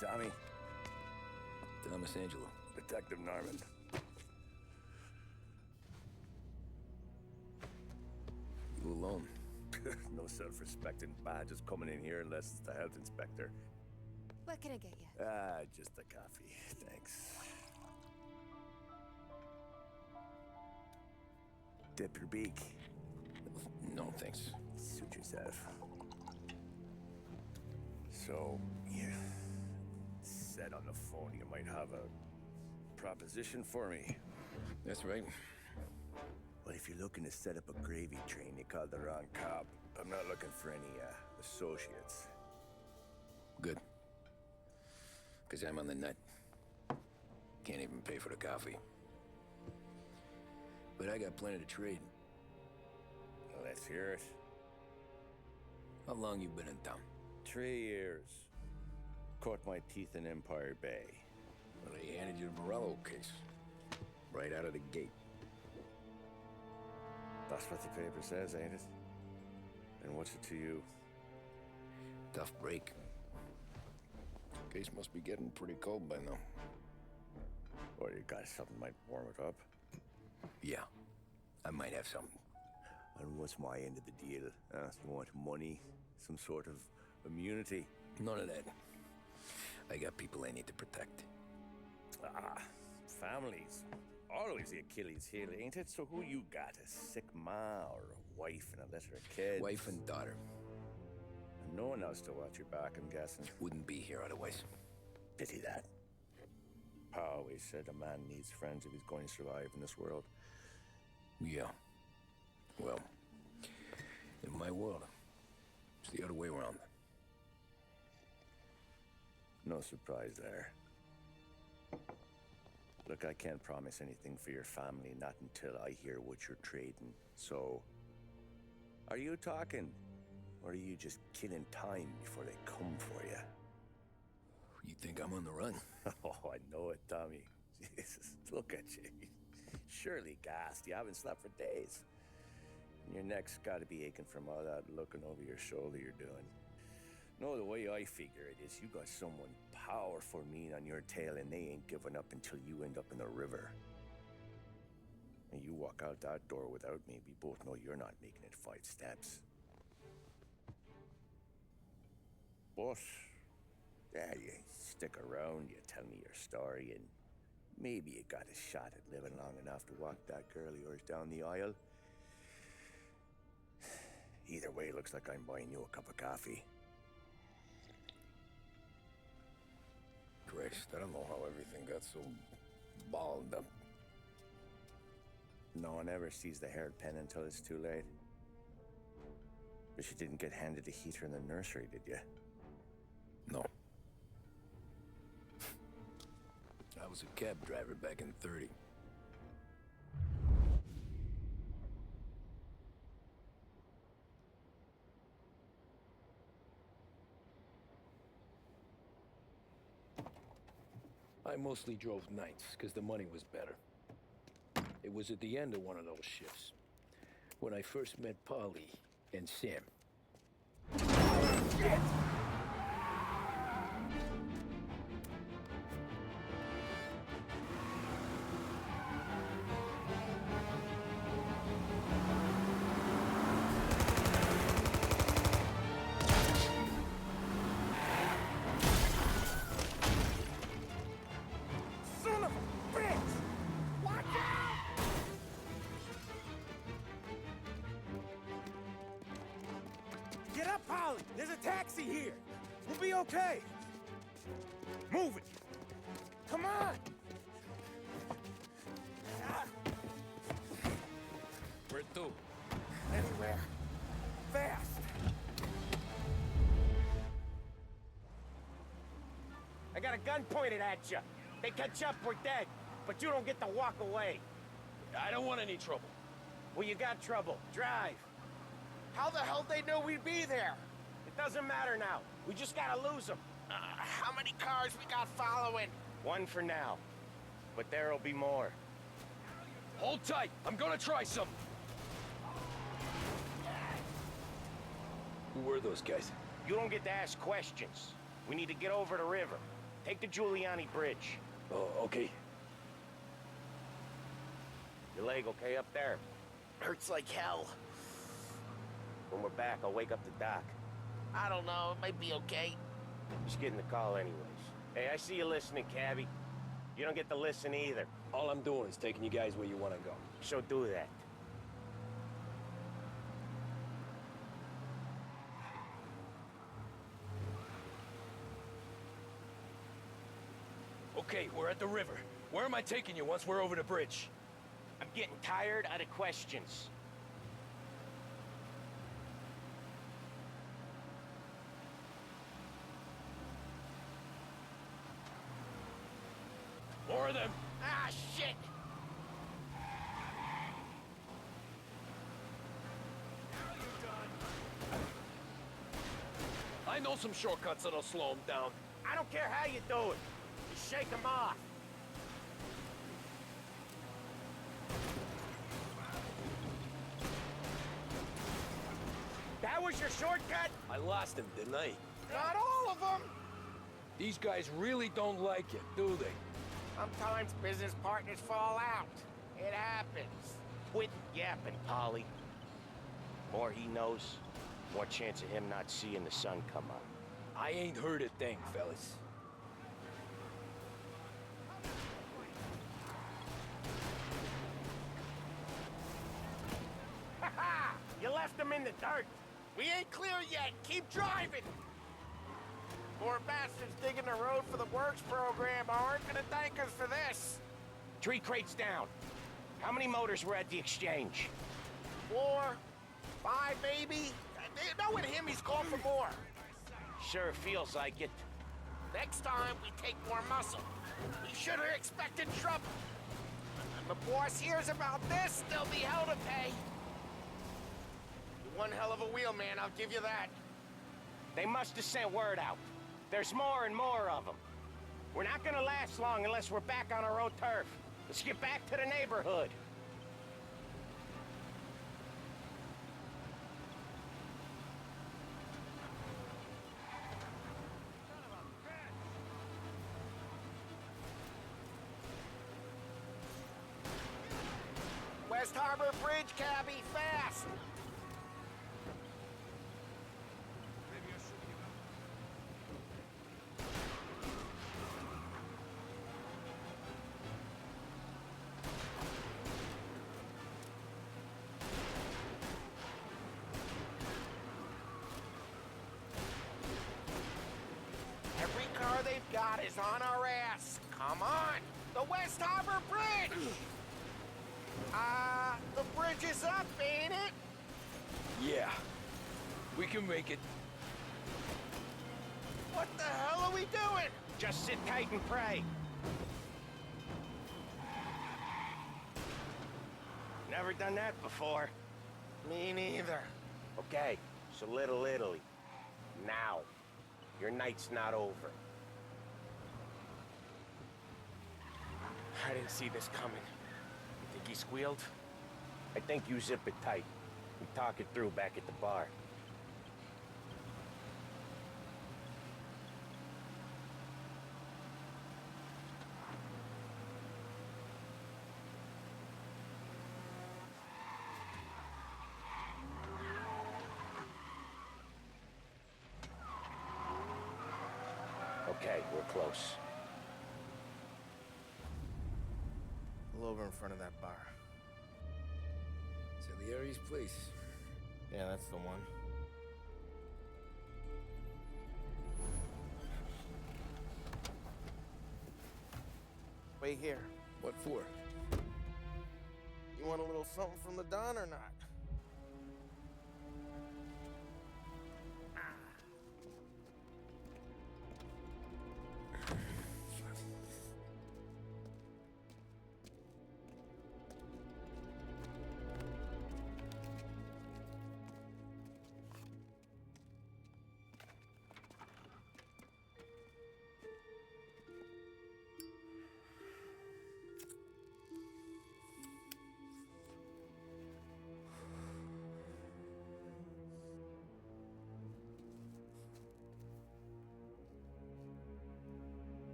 Tommy. Thomas Angelo. Detective Norman. You alone? No self-respecting badges coming in here unless it's the health inspector. What can I get you? Just a coffee, thanks. Dip your beak. No, thanks. Suit yourself. So, you said on the phone you might have a proposition for me. That's right. Well, if you're looking to set up a gravy train, you called the wrong cop. I'm not looking for any, associates. Good. Because I'm on the nut. Can't even pay for the coffee. But I got plenty to trade. Well, let's hear it. How long you been in town? 3 years. Caught my teeth in Empire Bay. Well, they handed you the Morello case. Right out of the gate. That's what the paper says, ain't it? And what's it to you? Tough break. Case must be getting pretty cold by now. Or you got something might warm it up? Yeah, I might have something. And what's my end of the deal? You want money? Some sort of immunity? None of that. I got people I need to protect. Families. Always the Achilles heel, ain't it? So who you got? A sick ma or a wife and a litter of kids? Wife and daughter. And no one else to watch your back, I'm guessing. Wouldn't be here otherwise. Pity that. Pa always said a man needs friends if he's going to survive in this world. Yeah. Well, in my world, it's the other way around. No surprise there. Look, I can't promise anything for your family, not until I hear what you're trading. So, are you talking? Or are you just killing time before they come for you? You think I'm on the run? Oh, I know it, Tommy. Jesus, look at you. Surely gassed. You haven't slept for days. And your neck's got to be aching from all that looking over your shoulder you're doing. No, the way I figure it is you got someone powerful mean on your tail and they ain't giving up until you end up in the river. And you walk out that door without me, we both know you're not making it 5 steps. But, yeah, you stick around, you tell me your story, and maybe you got a shot at living long enough to walk that girl of yours down the aisle. Either way, it looks like I'm buying you a cup of coffee. Christ, I don't know how everything got so balled up. No one ever sees the haired pen until it's too late. But you didn't get handed a heater in the nursery, did you? No. I was a cab driver back in '30. I mostly drove nights, because the money was better. It was at the end of one of those shifts, when I first met Polly and Sam. Shit! Get up, Polly! There's a taxi here! We'll be okay! Move it! Come on! Where to? Anywhere. Fast! I got a gun pointed at you. They catch up, we're dead. But you don't get to walk away. I don't want any trouble. Well, you got trouble. Drive. How the hell they know we'd be there? It doesn't matter now. We just gotta lose them. How many cars we got following? One for now. But there'll be more. Hold tight. I'm gonna try some. Who were those guys? You don't get to ask questions. We need to get over the river. Take the Giuliani Bridge. Oh, okay. Your leg okay up there? Hurts like hell. When we're back, I'll wake up the doc. I don't know, it might be okay. Just getting the call anyways. Hey, I see you listening, Cabby. You don't get to listen either. All I'm doing is taking you guys where you want to go. So do that. Okay, we're at the river. Where am I taking you once we're over the bridge? I'm getting tired of the questions. More of them. Ah, shit! I know some shortcuts that'll slow them down. I don't care how you do it. Just shake them off. That was your shortcut? I lost him, didn't I? Not all of them! These guys really don't like it, do they? Sometimes business partners fall out. It happens. Quit yapping, Polly. More he knows, more chance of him not seeing the sun come up. I ain't heard a thing, fellas. Ha ha! You left him in the dirt. We ain't clear yet. Keep driving. Poor bastards digging the road for the works program aren't gonna thank us for this. 3 crates down. How many motors were at the exchange? 4, 5 maybe. Knowing him, he's calling for more. Sure feels like it. Next time, we take more muscle. We should have expected trouble. When the boss hears about this, there'll be hell to pay. You're one hell of a wheelman, I'll give you that. They must have sent word out. There's more and more of them. We're not gonna last long unless we're back on our own turf. Let's get back to the neighborhood. West Harbor Bridge, cabby, fast! Every car they've got is on our ass. Come on! The West Harbor Bridge! The bridge is up, ain't it? Yeah. We can make it. What the hell are we doing? Just sit tight and pray. Never done that before. Me neither. Okay, so Little Italy. Now. Your night's not over. I didn't see this coming. You think he squealed? I think you zip it tight. We talk it through back at the bar. Okay, we're close. Pull over in front of that bar. Salieri's place. Yeah, that's the one. Wait here. What for? You want a little something from the Don or not?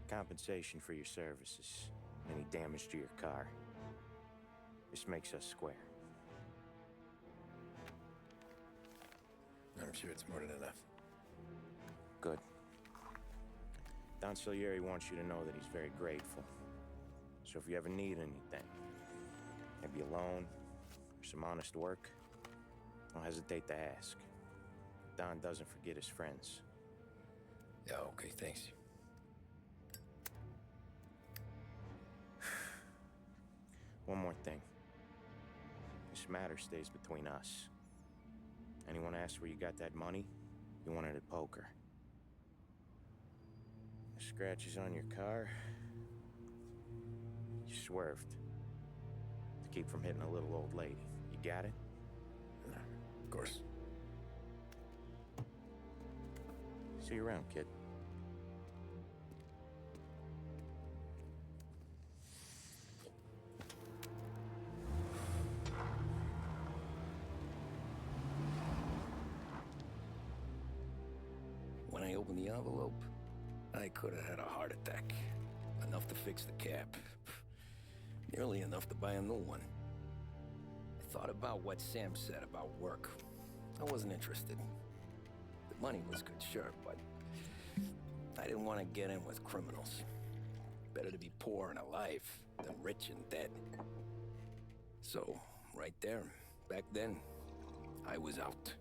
Compensation for your services. Any damage to your car. This makes us square. I'm sure it's more than enough. Good. Don Salieri wants you to know that he's very grateful. So if you ever need anything, maybe a loan or some honest work, don't hesitate to ask. Don doesn't forget his friends. Yeah, okay, thanks. One more thing. This matter stays between us. Anyone asks where you got that money, you won it at poker. The scratches on your car, you swerved to keep from hitting a little old lady. You got it? Of course. See you around, kid. When I opened the envelope, I could have had a heart attack. Enough to fix the cap. Nearly enough to buy a new one. I thought about what Sam said about work. I wasn't interested. The money was good, sure, but I didn't want to get in with criminals. Better to be poor and alive than rich and dead. So, right there, back then, I was out.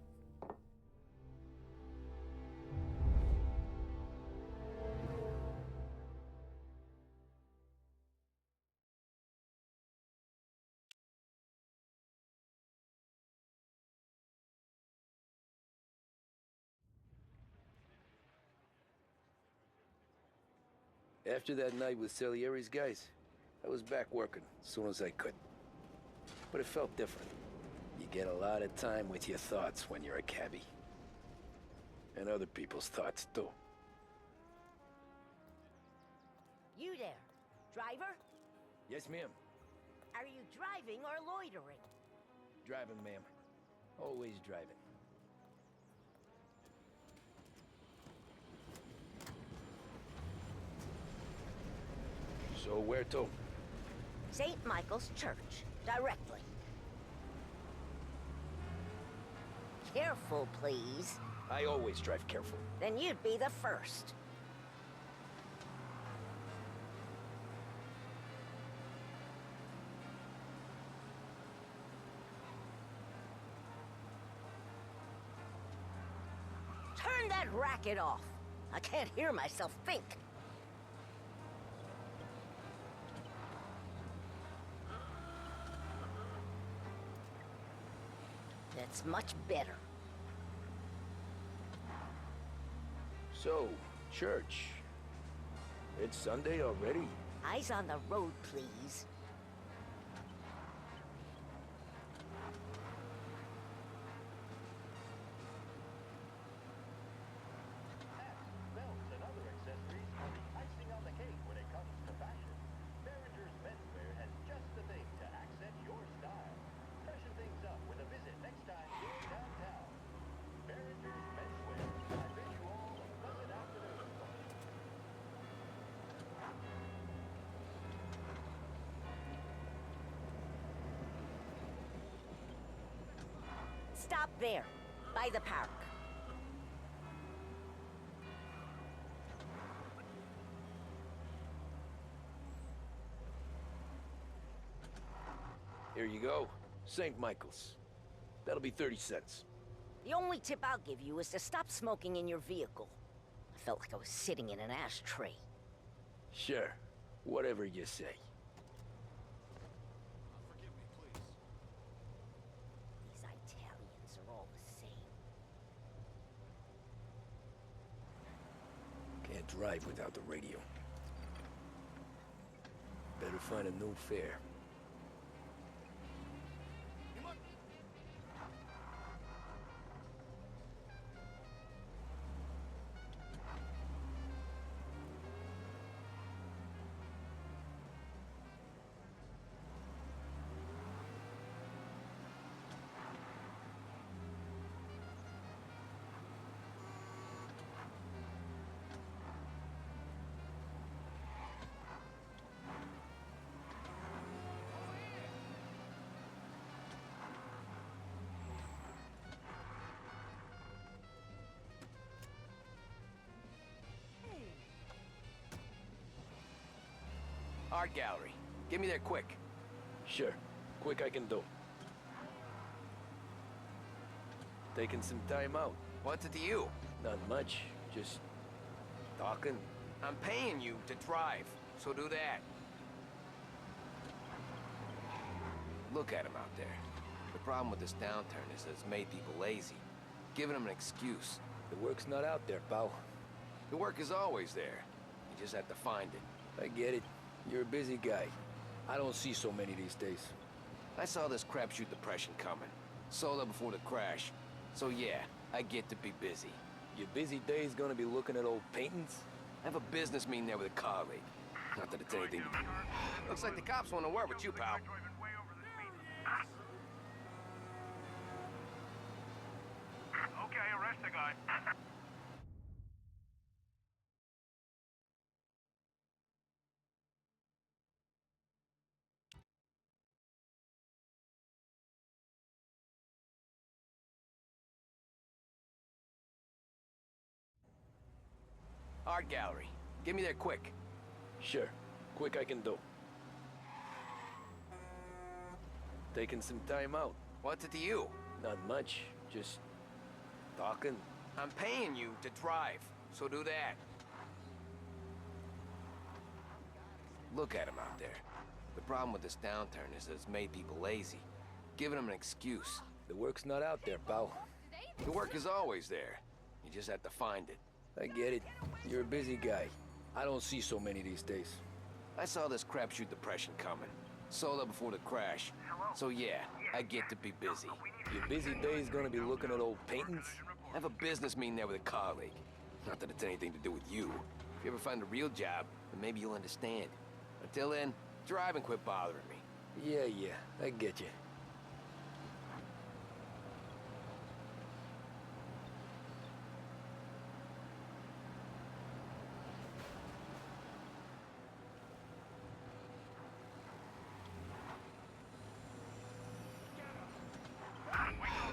After that night with Salieri's guys, I was back working as soon as I could. But it felt different. You get a lot of time with your thoughts when you're a cabbie. And other people's thoughts, too. You there, driver? Yes, ma'am. Are you driving or loitering? Driving, ma'am. Always driving. So where to? St. Michael's Church, directly. Careful, please. I always drive careful. Then you'd be the first. Turn that racket off. I can't hear myself think. That's much better. So, church. It's Sunday already? Eyes on the road, please. Belts and other accessories are the icing on the cake when it comes to fashion. Behringer's Menswear has just the thing to accent your style. Freshen things up with a visit next time you're downtown. Behringer's Menswear. I bid you all a pleasant afternoon. Stop there, by the park. Here you go. St. Michael's. That'll be 30 cents. The only tip I'll give you is to stop smoking in your vehicle. I felt like I was sitting in an ashtray. Sure. Whatever you say. These Italians are all the same. Can't drive without the radio. Better find a new fare. Art gallery. Get me there quick. Sure. Quick I can do. Taking some time out. What's it to you? Not much. Just talking. I'm paying you to drive, so do that. Look at him out there. The problem with this downturn is that it's made people lazy. Giving them an excuse. The work's not out there, pal. The work is always there. You just have to find it. I get it. You're a busy guy. I don't see so many these days. I saw this crapshoot depression coming. Sold up before the crash. So yeah, I get to be busy. Your busy day's gonna be looking at old paintings? I have a business meeting there with a colleague. Not that it's anything to do. Looks like the cops want to work with you, pal. Okay, arrest the guy. Art gallery. Get me there quick. Sure. Quick I can do. Taking some time out. What's it to you? Not much. Just talking. I'm paying you to drive, so do that. Look at him out there. The problem with this downturn is that it's made people lazy. Giving them an excuse. The work's not out there, pal. The work is always there. You just have to find it. I get it. You're a busy guy. I don't see so many these days. I saw this crapshoot depression coming. Sold up before the crash. So yeah, I get to be busy. Your busy day's gonna be looking at old paintings? I have a business meeting there with a colleague. Not that it's anything to do with you. If you ever find a real job, then maybe you'll understand. Until then, drive and quit bothering me. Yeah, I get you.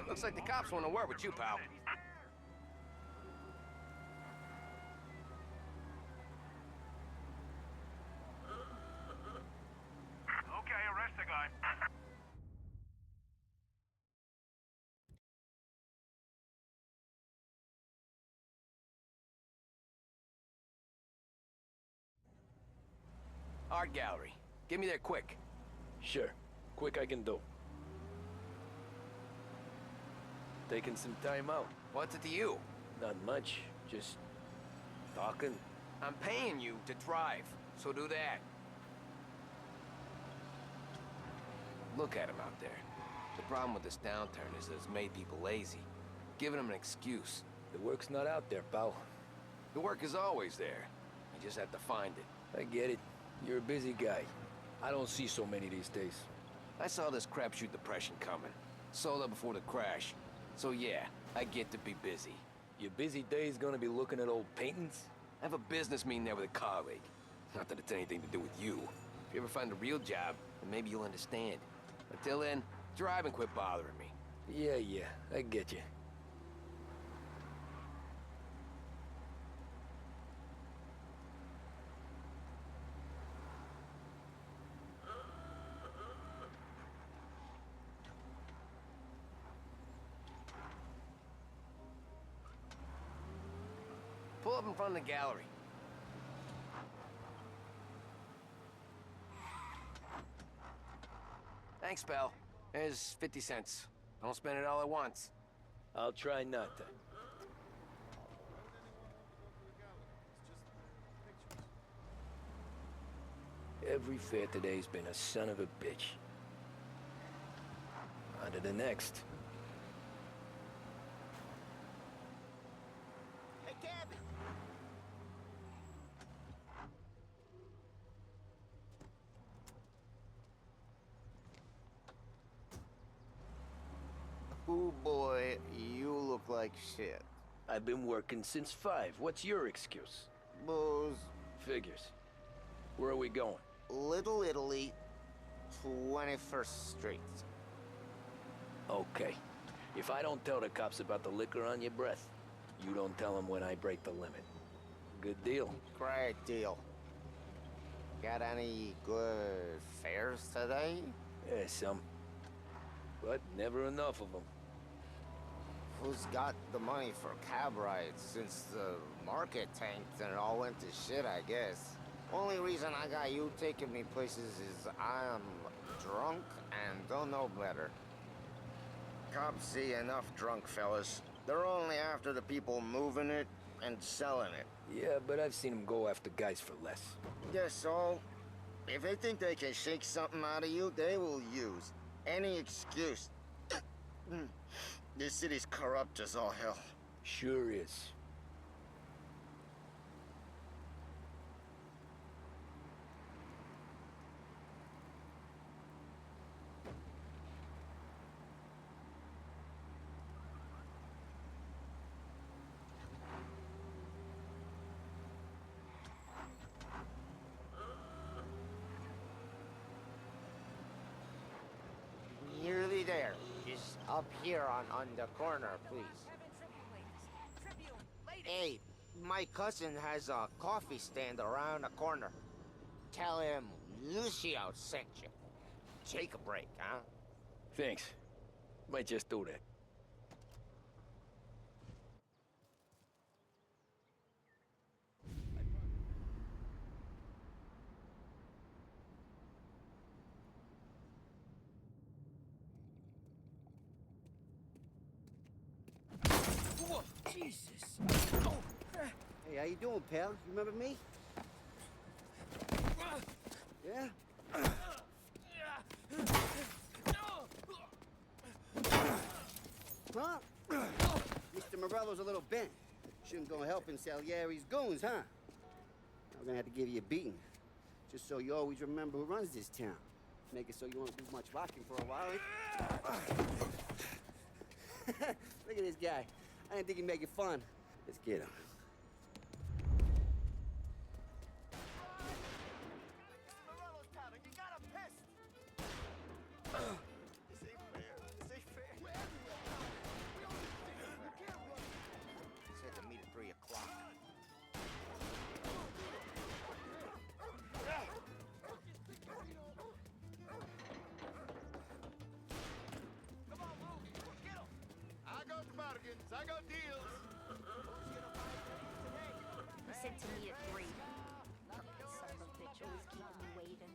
Looks like the cops want to work with you, pal. Okay, arrest the guy. Art gallery. Get me there quick. Sure. Quick I can do. Taking some time out. What's it to you? Not much. Just talking. I'm paying you to drive, so do that. Look at him out there. The problem with this downturn is that it's made people lazy. Giving them an excuse. The work's not out there, pal. The work is always there. You just have to find it. I get it. You're a busy guy. I don't see so many these days. I saw this crapshoot depression coming. Sold up before the crash. So yeah, I get to be busy. Your busy day's gonna be looking at old paintings? I have a business meeting there with a colleague. Not that it's anything to do with you. If you ever find a real job, then maybe you'll understand. Until then, drive and quit bothering me. Yeah, I get you. Pull up in front of the gallery. Thanks, pal. There's 50 cents. Don't spend it all at once. I'll try not to. Every fair today's been a son of a bitch. On to the next. Hey, Cabby. Ooh, boy, you look like shit. I've been working since 5. What's your excuse? Booze. Figures. Where are we going? Little Italy, 21st Street. Okay. If I don't tell the cops about the liquor on your breath, you don't tell them when I break the limit. Good deal. Great deal. Got any good fares today? Yeah, some. But never enough of them. Who's got the money for cab rides since the market tanked and it all went to shit, I guess? Only reason I got you taking me places is I'm drunk and don't know better. Cops see enough drunk fellas. They're only after the people moving it and selling it. Yeah, but I've seen them go after guys for less. Yes, so if they think they can shake something out of you, they will use any excuse. This city's corrupt as all hell. Sure is. Nearly there. Just up here on the corner, please. Hey, my cousin has a coffee stand around the corner. Tell him Lucio sent you. Take a break, huh? Thanks. Might just do that. Jesus. Hey, how you doing, pal? You remember me? Yeah? Huh? Mr. Morello's a little bent. Shouldn't go helping Salieri's goons, huh? I'm gonna have to give you a beating. Just so you always remember who runs this town. Make it so you won't do much rocking for a while. Look at this guy. I didn't think he'd make it fun. Let's get him. Said to meet at 3 o'clock. I got bargains, I got deals. He said to meet at 3. Son of a bitch, always keeping me waiting.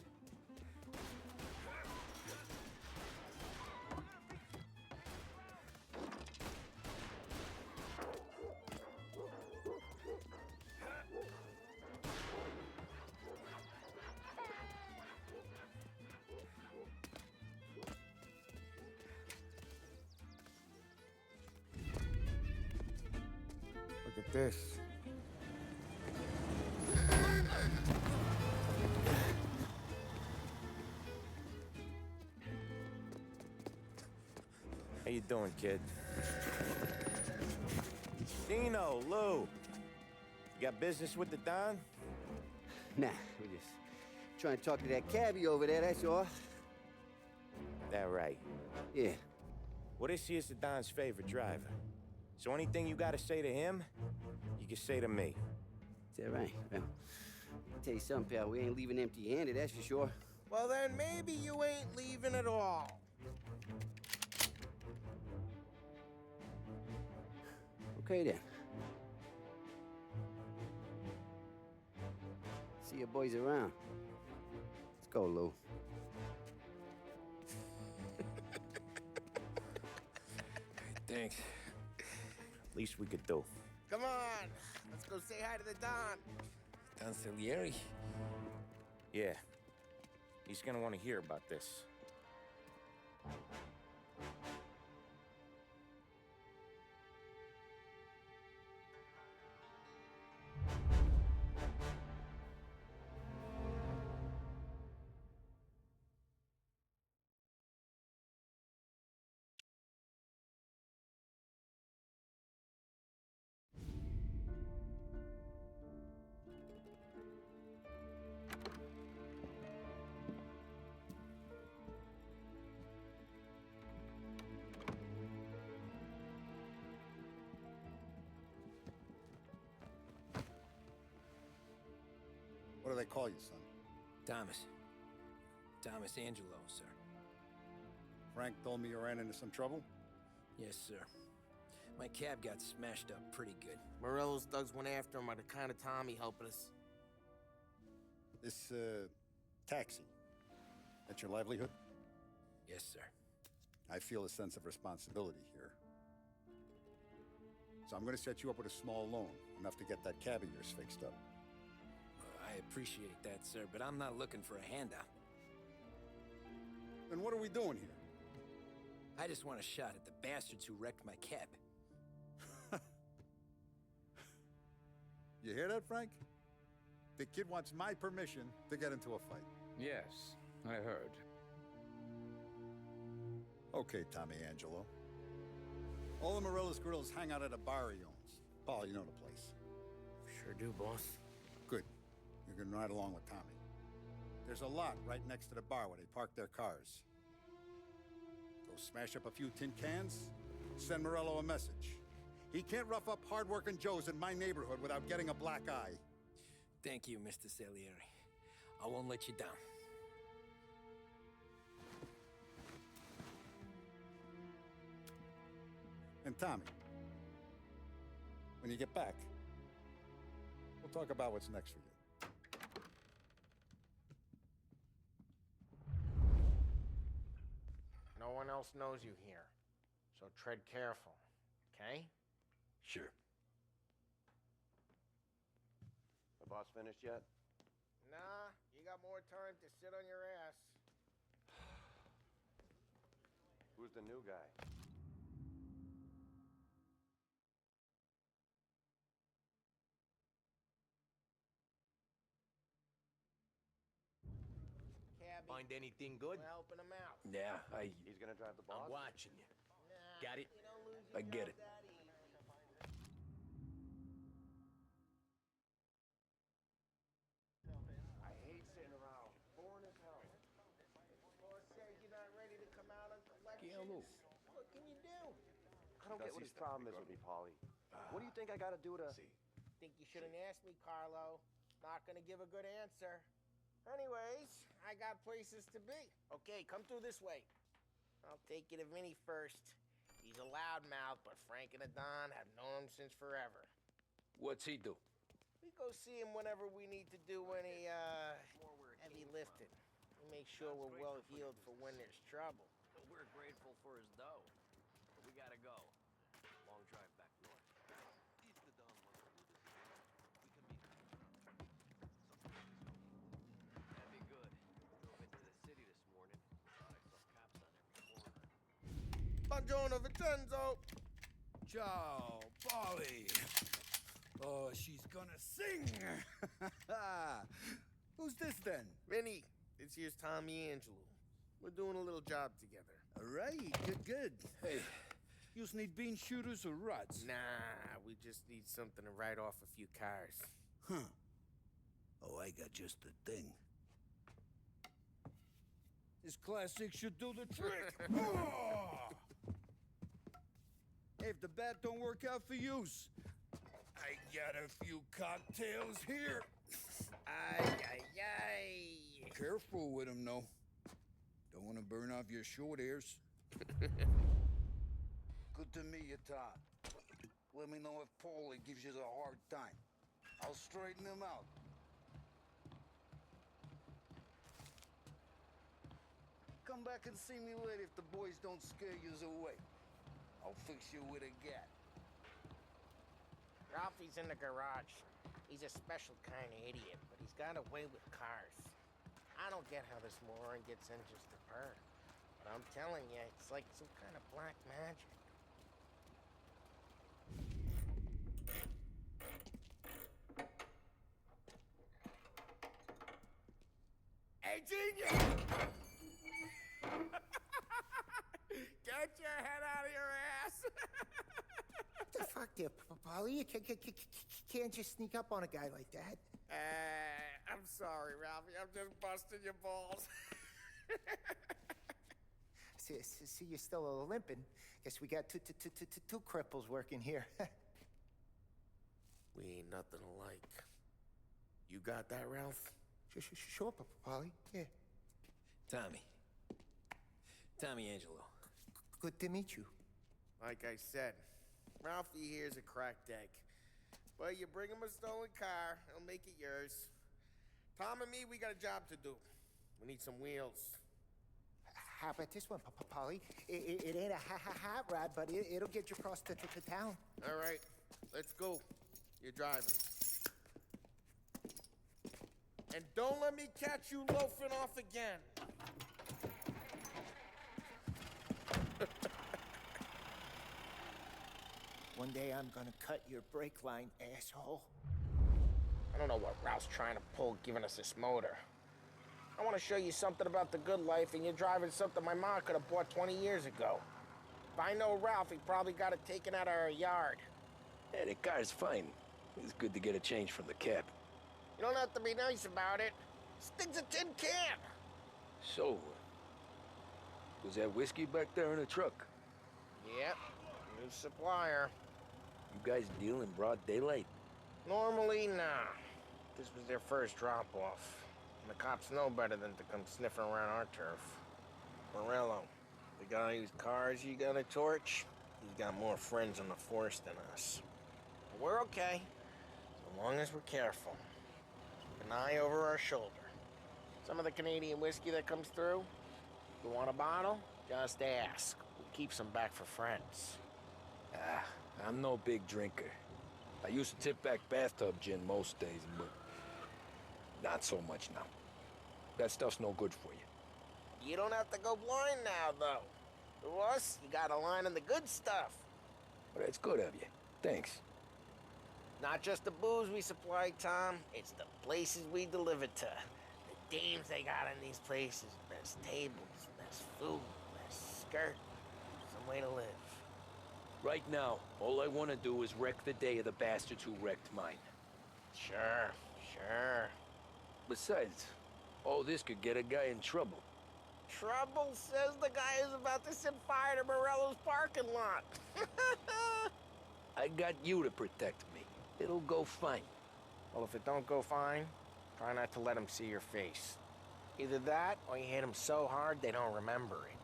Look at this. How you doing, kid? Dino, Lou. You got business with the Don? Nah, we're just trying to talk to that cabbie over there, that's all. That right. Yeah. Well, this here's the Don's favorite driver. So anything you gotta say to him, you can say to me. Is that right? Well, I'll tell you something, pal. We ain't leaving empty-handed, that's for sure. Well, then maybe you ain't leaving at all. Okay, then. See your boys around. Let's go, Lou. Thanks. Least we could do. Come on, let's go say hi to the Don. Don Salieri? Yeah. He's gonna want to hear about this. What do they call you, son? Thomas. Thomas Angelo, sir. Frank told me you ran into some trouble? Yes, sir. My cab got smashed up pretty good. Morello's thugs went after him on account of Tommy helping us. This, taxi. That's your livelihood? Yes, sir. I feel a sense of responsibility here. So I'm gonna set you up with a small loan, enough to get that cab of yours fixed up. I appreciate that, sir, but I'm not looking for a handout. Then what are we doing here? I just want a shot at the bastards who wrecked my cab. You hear that, Frank? The kid wants my permission to get into a fight. Yes, I heard. Okay, Tommy Angelo. All the Morello's girls hang out at a bar he owns. Paul, you know the place. Sure do, boss. Good. You can ride along with Tommy. There's a lot right next to the bar where they park their cars. Go smash up a few tin cans, send Morello a message. He can't rough up hard-working Joes in my neighborhood without getting a black eye. Thank you, Mr. Salieri. I won't let you down. And Tommy, when you get back, we'll talk about what's next for you. No one else knows you here, so tread careful, okay? Sure. The boss finished yet? Nah, you got more time to sit on your ass. Who's the new guy? Cabby, Find anything good? we're helping him out. Yeah, He's gonna drive the boss? I'm watching you. Nah, Got it? you don't lose I your get job it. that easy. I hate sitting around. Boring as hell. Boss says you're not ready to come out on collections. What can you do? I don't get what his problem is with me, Paulie. What do you think I gotta do to... Think you shouldn't ask me, Carlo. Not gonna give a good answer. Anyways, I got places to be. Okay, come through this way. I'll take you to Vinny first. He's a loudmouth, but Frank and Adon have known him since forever. what's he do? We go see him whenever we need to do any, heavy lifting. We make sure we're well heeled for when there's trouble. We're grateful for his dough. But we gotta go. Long drive back north. East of Don wants to do this again. We can meet That'd be good. Drove into the city this morning. Thought I saw cops on every corner. Buongiorno, Vincenzo! Ciao, Polly. Oh, she's gonna sing. Who's this then? Vinny, this here's Tommy Angelo. We're doing a little job together. All right, good. Hey, you need bean shooters or rods? Nah, we just need something to write off a few cars. Huh. Oh, I got just the thing. This classic should do the trick. Oh! Hey, if the bat don't work out for yous, I got a few cocktails here. Ay, ay, ay. Careful with them, though. Don't want to burn off your short hairs. Good to meet you, Todd. Let me know if Paulie gives you a hard time. I'll straighten him out. Come back and see me later if the boys don't scare yous away. I'll fix you with a gat. Ralphie's in the garage. He's a special kind of idiot, but he's got a way with cars. I don't get how this moron gets engines to purr. But I'm telling you, it's like some kind of black magic. Hey, genius! Get your head out of your ass! What the fuck there, Polly? You can't just sneak up on a guy like that. I'm sorry, Ralphie. I'm just busting your balls. See, you're still limping. Guess we got two cripples working here. We ain't nothing alike. You got that, Ralph? Sure, Polly. Yeah. Tommy. Tommy Angelo. Good to meet you. Like I said, Ralphie here's a cracked egg. But you bring him a stolen car, he'll make it yours. Tom and me, we got a job to do. We need some wheels. How about this one, Polly? It ain't a hot rod, but it'll get you across to town. All right, let's go. You're driving. And don't let me catch you loafing off again. One day I'm gonna cut your brake line, asshole. I don't know what Ralph's trying to pull giving us this motor. I want to show you something about the good life, and you're driving something my mom could have bought 20 years ago. If I know Ralph, he probably got it taken out of our yard. Yeah, the car's fine. It's good to get a change from the cab. You don't have to be nice about it. This thing's a tin can. So, was that whiskey back there in the truck? Yep, new supplier. You guys deal in broad daylight? Normally, nah. This was their first drop-off. And the cops know better than to come sniffing around our turf. Morello, the guy whose cars you got a torch, he's got more friends on the force than us. But we're okay, so long as we're careful. An eye over our shoulder. Some of the Canadian whiskey that comes through, you want a bottle? Just ask. We keep some back for friends. I'm no big drinker. I used to tip back bathtub gin most days, but not so much now. That stuff's no good for you. You don't have to go blind now, though. To us, you got a line on the good stuff. Well, that's good of you. Thanks. Not just the booze we supply, Tom. It's the places we deliver to. The dames they got in these places. Best tables, best food, best skirt. Some way to live. Right now, all I want to do is wreck the day of the bastards who wrecked mine. Sure. Besides, all this could get a guy in trouble. Trouble says the guy is about to set fire to Morello's parking lot. I got you to protect me. It'll go fine. Well, if it don't go fine, try not to let him see your face. Either that, or you hit him so hard they don't remember it.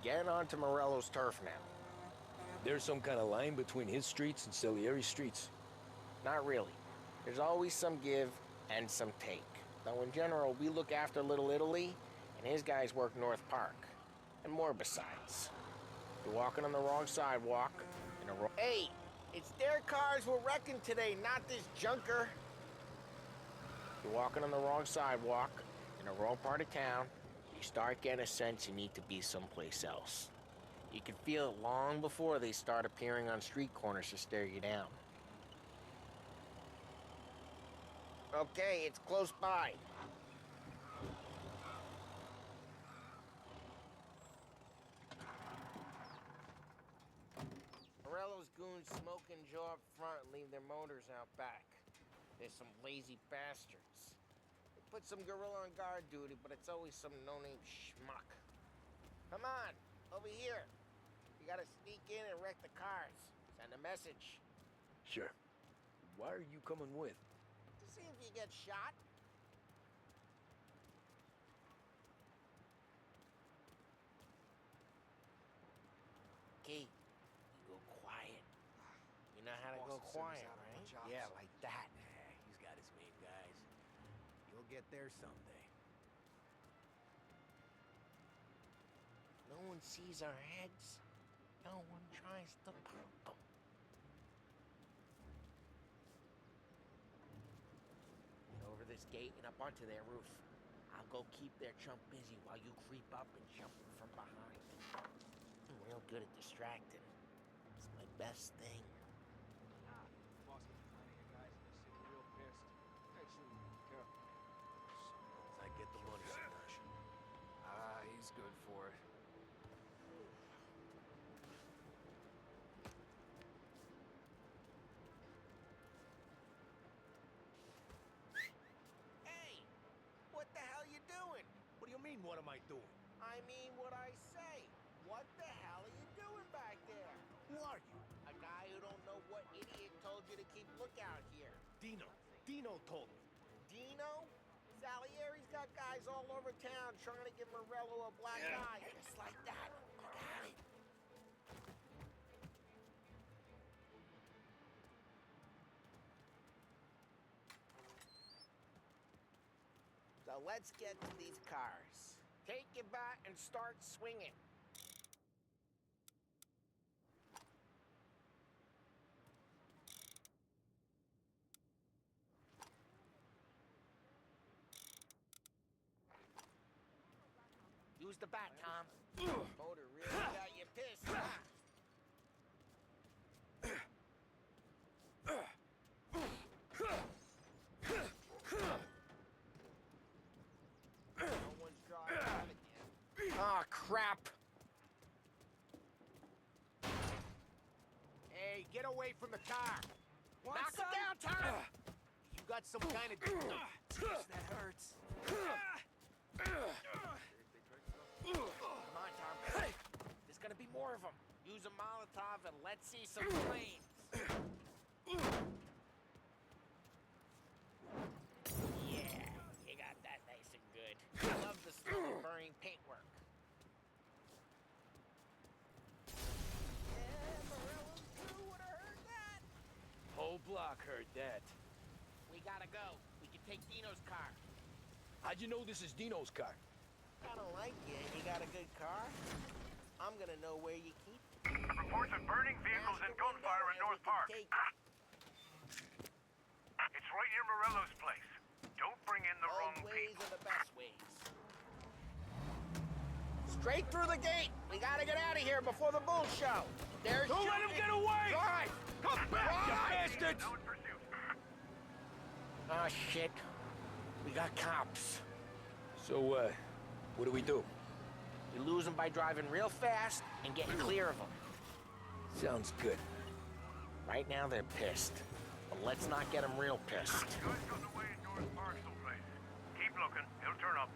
Getting onto Morello's turf now. There's some kind of line between his streets and Salieri's streets? Not really. There's always some give and some take. Though in general, we look after Little Italy, and his guys work North Park. And more besides. You're walking on the wrong sidewalk, in a Hey! It's their cars we're wrecking today, not this junker! You're walking on the wrong sidewalk, in the wrong part of town, you start getting a sense you need to be someplace else. You can feel it long before they start appearing on street corners to stare you down. Okay, it's close by. Morello's goons smoke and jaw up front and leave their motors out back. They're some lazy bastards. Put some gorilla on guard duty, but it's always some no-name schmuck. Come on, over here. You gotta sneak in and wreck the cars. Send a message. Sure. Why are you coming with? To see if you get shot. Okay, you go quiet. You know how to go quiet, right? Yeah, like that. He's got his main guys. You'll get there someday. No one sees our heads. No one tries to pop them. Get over this gate and up onto their roof. I'll go keep their chump busy while you creep up and jump them from behind. I'm real good at distracting. It's my best thing. Boss is finding you guys in the city real pissed. Actually, careful. As I get the money, Satoshi. what am I doing? I mean what I say. What the hell are you doing back there? Who are you? A guy who don't know what idiot told you to keep lookout here. Dino. Dino told me. Dino? Salieri's got guys all over town trying to give Morello a black eye. Just like that. You got it. So let's get to these cars. Take your bat and start swinging. Use the bat, Tom. Motor really got you pissed, huh? No one's driving out again. Aw, crap! Hey, get away from the car! Knock it down, Tom! You got some kind of... Jeez, that hurts. Come on, Tom. There's gonna be more of them. Use a Molotov and let's see some flames. Yeah, you got that nice and good. I love the slowly burning paintwork. Yeah, Morello's crew would've heard that. Whole block heard that. We gotta go. We can take Dino's car. How'd you know this is Dino's car? I don't like you and you got a good car. I'm gonna know where you keep it. Reports of burning vehicles and gunfire in North Park. It's right near Morello's place. Don't bring in the wrong ways people. are the best ways. Straight through the gate. We gotta get out of here before the bull show. There's Don't let him get away! Drive! Come back, you bastards! Now in pursuit. Oh, shit. We got cops. So, what do we do? You lose them by driving real fast and getting clear of them. Sounds good. Right now, they're pissed. But let's not get them real pissed. Guy's gotten away in North Park someplace. Keep looking. He'll turn up.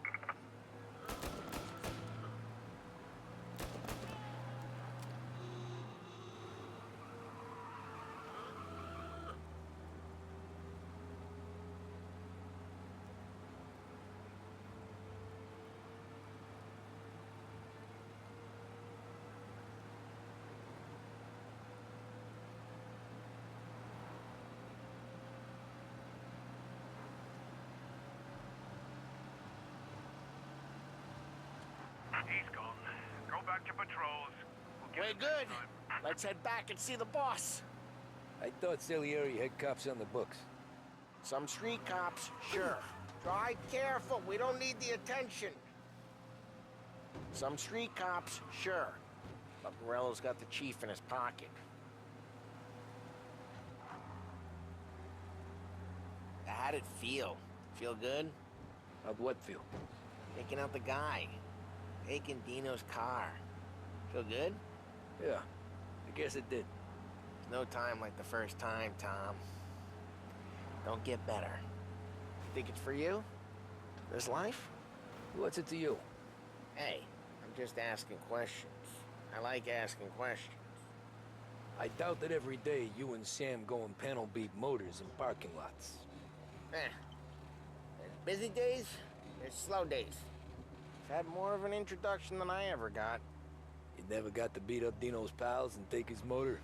He's gone. Go back to patrols. We're good. Let's head back and see the boss. I thought Salieri had cops on the books. Some street cops, sure. Drive careful. We don't need the attention. Some street cops, sure. But Morello's got the chief in his pocket. How'd it feel? Feel good? How'd what feel? Taking out the guy. Taking Dino's car. Feel good? Yeah, I guess it did. There's no time like the first time, Tom. Don't get better. Think it's for you? This life? What's it to you? Hey, I'm just asking questions. I like asking questions. I doubt that every day you and Sam go and panel beat motors in parking lots. There's busy days, there's slow days. I've had more of an introduction than I ever got. You never got to beat up Dino's pals and take his motor?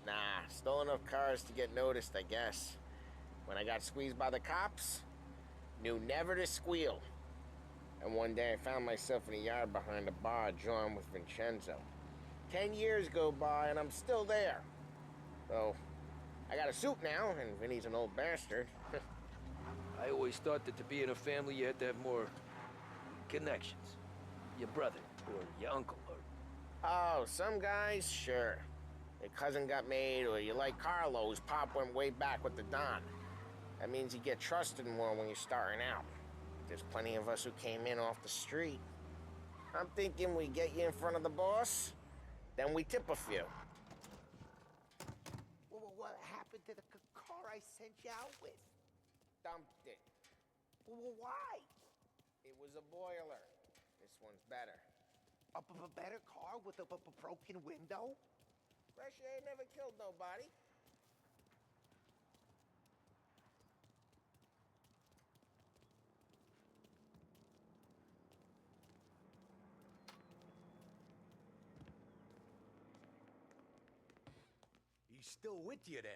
Nah, stole enough cars to get noticed, I guess. When I got squeezed by the cops, knew never to squeal. And one day I found myself in a yard behind a bar drawn with Vincenzo. 10 years go by and I'm still there. So, I got a suit now, and Vinny's an old bastard. I always thought that to be in a family you had to have more connections. Your brother, or your uncle, or... Oh, some guys, sure. Your cousin got made, or you like Carlo, whose pop went way back with the Don. That means you get trusted more when you're starting out. There's plenty of us who came in off the street. I'm thinking we get you in front of the boss, then we tip a few. What happened to the car I sent you out with? Dumped it. Why? It was a boiler. This one's better. A better car with a broken window? Fresh air never killed nobody. He's still with you then?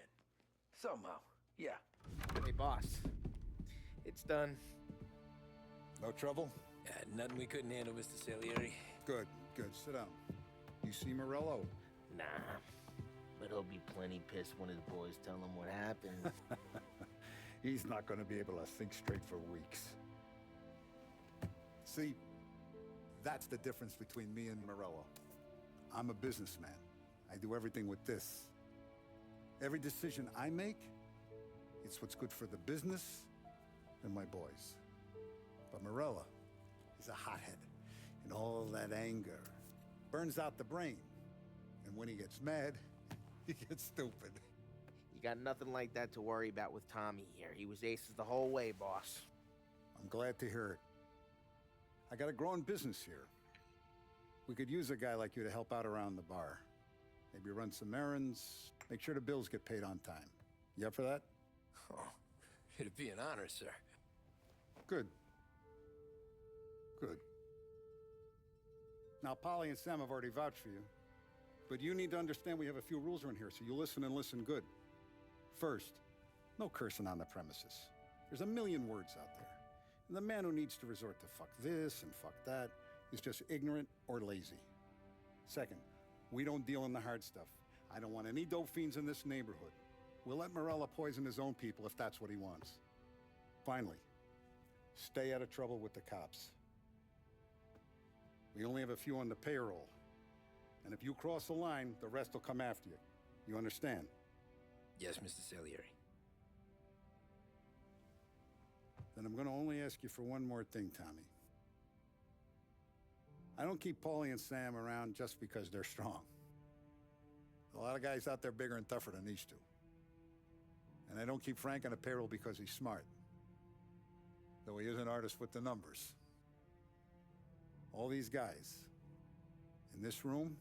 Somehow, yeah. Hey, boss. It's done. No trouble? Nothing we couldn't handle, Mr. Salieri. Good, good. Sit down. You see Morello? Nah. But he'll be plenty pissed when his boys tell him what happened. He's not going to be able to think straight for weeks. See, that's the difference between me and Morello. I'm a businessman. I do everything with this. Every decision I make, it's what's good for the business and my boys. But Morello is a hothead, and all that anger burns out the brain. And when he gets mad, he gets stupid. You got nothing like that to worry about with Tommy here. He was aces the whole way, boss. I'm glad to hear it. I got a growing business here. We could use a guy like you to help out around the bar. Maybe run some errands, make sure the bills get paid on time. You up for that? Oh, it'd be an honor, sir. Good. Good. Now, Polly and Sam have already vouched for you. But you need to understand we have a few rules around here, so you listen and listen good. First, no cursing on the premises. There's a million words out there. And the man who needs to resort to fuck this and fuck that is just ignorant or lazy. Second, we don't deal in the hard stuff. I don't want any dope fiends in this neighborhood. We'll let Morello poison his own people if that's what he wants. Finally, stay out of trouble with the cops. We only have a few on the payroll. And if you cross the line, the rest will come after you. You understand? Yes, Mr. Salieri. Then I'm gonna only ask you for one more thing, Tommy. I don't keep Paulie and Sam around just because they're strong. A lot of guys out there bigger and tougher than these two. And I don't keep Frank on a payroll because he's smart. Though he is an artist with the numbers. All these guys in this room,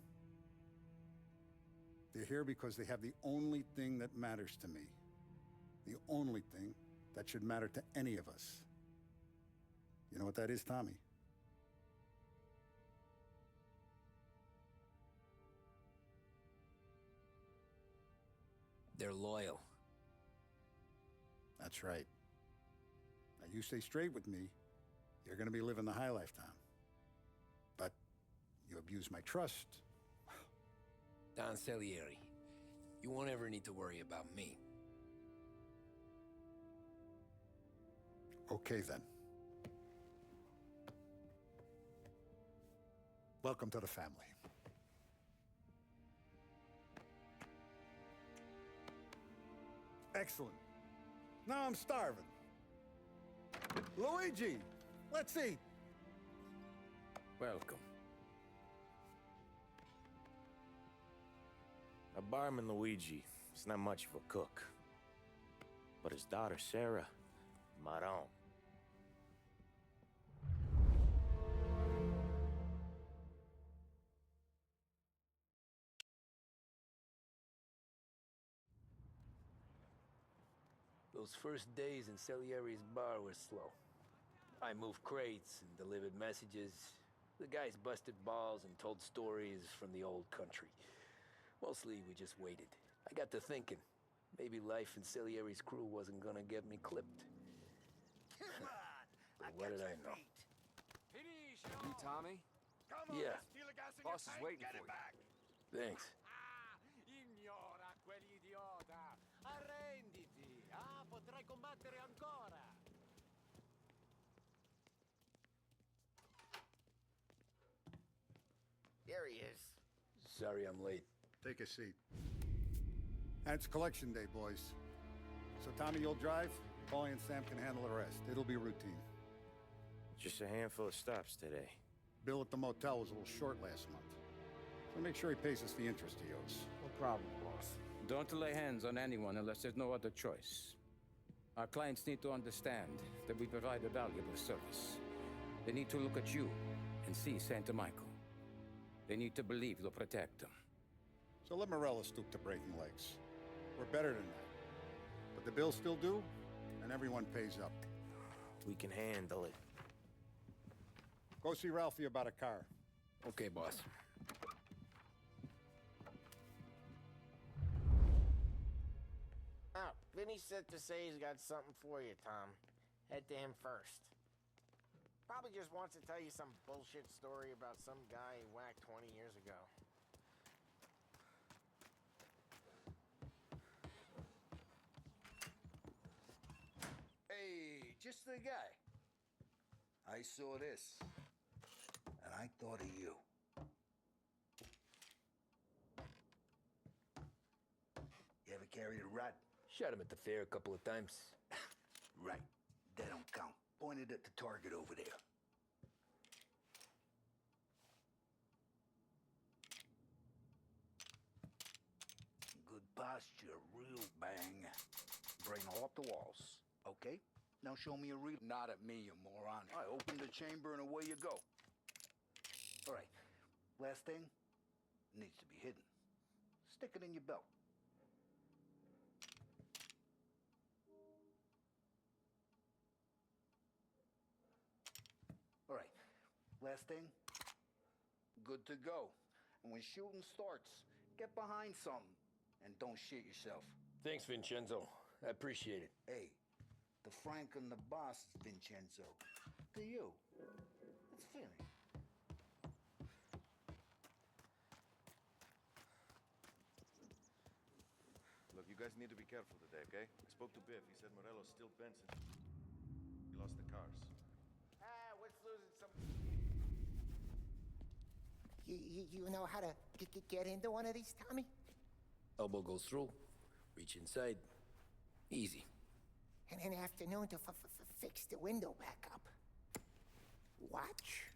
they're here because they have the only thing that matters to me. The only thing that should matter to any of us. You know what that is, Tommy? They're loyal. That's right. Now, you stay straight with me, you're gonna be living the high lifetime. But you abuse my trust. Don Salieri, you won't ever need to worry about me. Okay, then. Welcome to the family. Excellent. Now I'm starving. Luigi, let's eat. Welcome. A barman Luigi is not much of a cook. But his daughter Sarah, Maron. Those first days in Salieri's bar were slow. I moved crates and delivered messages. The guys busted balls and told stories from the old country. Mostly, we just waited. I got to thinking, maybe life in Salieri's crew wasn't gonna get me clipped. But what did I know? You Tommy? Yeah. Boss is waiting for you. Thanks. Ignora quell'idiota! Arrenditi! Ah, potrai combattere ancora! There he is. Sorry I'm late. Take a seat. And it's collection day, boys. So Tommy, you'll drive. Paulie and Sam can handle the rest. It'll be routine. Just a handful of stops today. Bill at the motel was a little short last month. So make sure he pays us the interest he owes. No problem, boss. Don't lay hands on anyone unless there's no other choice. Our clients need to understand that we provide a valuable service. They need to look at you and see Santa Michael. They need to believe you'll protect them. So let Morello stoop to breaking legs. We're better than that. But the bills still due, and everyone pays up. We can handle it. Go see Ralphie about a car. Okay, boss. Oh, Vinny said to say he's got something for you, Tom. Head to him first. Probably just wants to tell you some bullshit story about some guy he whacked 20 years ago. Hey, just the guy. I saw this, and I thought of you. You ever carried a rat? Shot him at the fair a couple of times. Right. That don't count. Pointed at the target over there. Good posture, real bang. Bring off the walls, okay? Now show me a real... Not at me, you moron. I open the chamber and away you go. All right, last thing, needs to be hidden. Stick it in your belt. All right, last thing, good to go. And when shooting starts, get behind something and don't shit yourself. Thanks, Vincenzo. I appreciate it. Hey, the Frank and the boss, Vincenzo. To you. It's finished. Look, you guys need to be careful today, okay? I spoke to Biff. He said Morello's still Benson. He lost the cars. Ah, what's losing some... You know how to get into one of these, Tommy? Elbow goes through. Reach inside. Easy. And an afternoon to fix the window back up. Watch.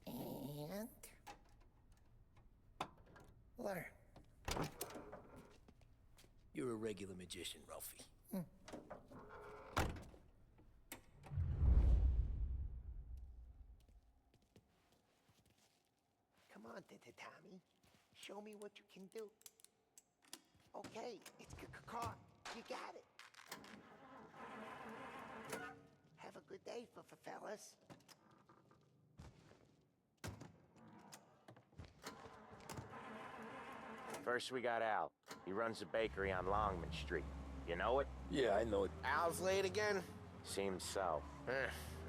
And... learn. You're a regular magician, Ralphie. Come on, Tommy. Show me what you can do. Okay, it's caught. You got it. Have a good day, fellas. First, we got Al. He runs a bakery on Longman Street. You know it? Yeah, I know it. Al's late again? Seems so.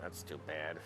That's too bad.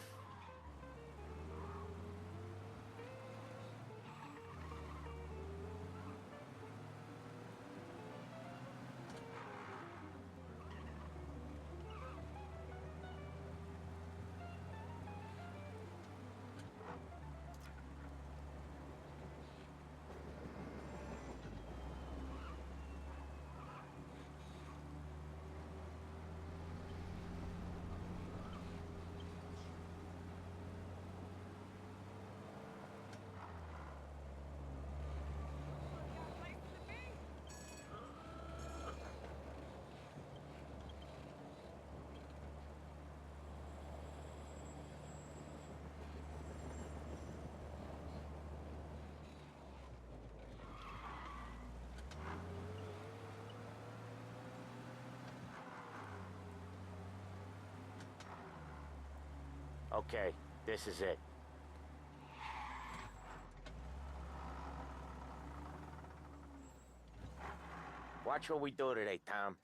Okay, this is it. Watch what we do today, Tom.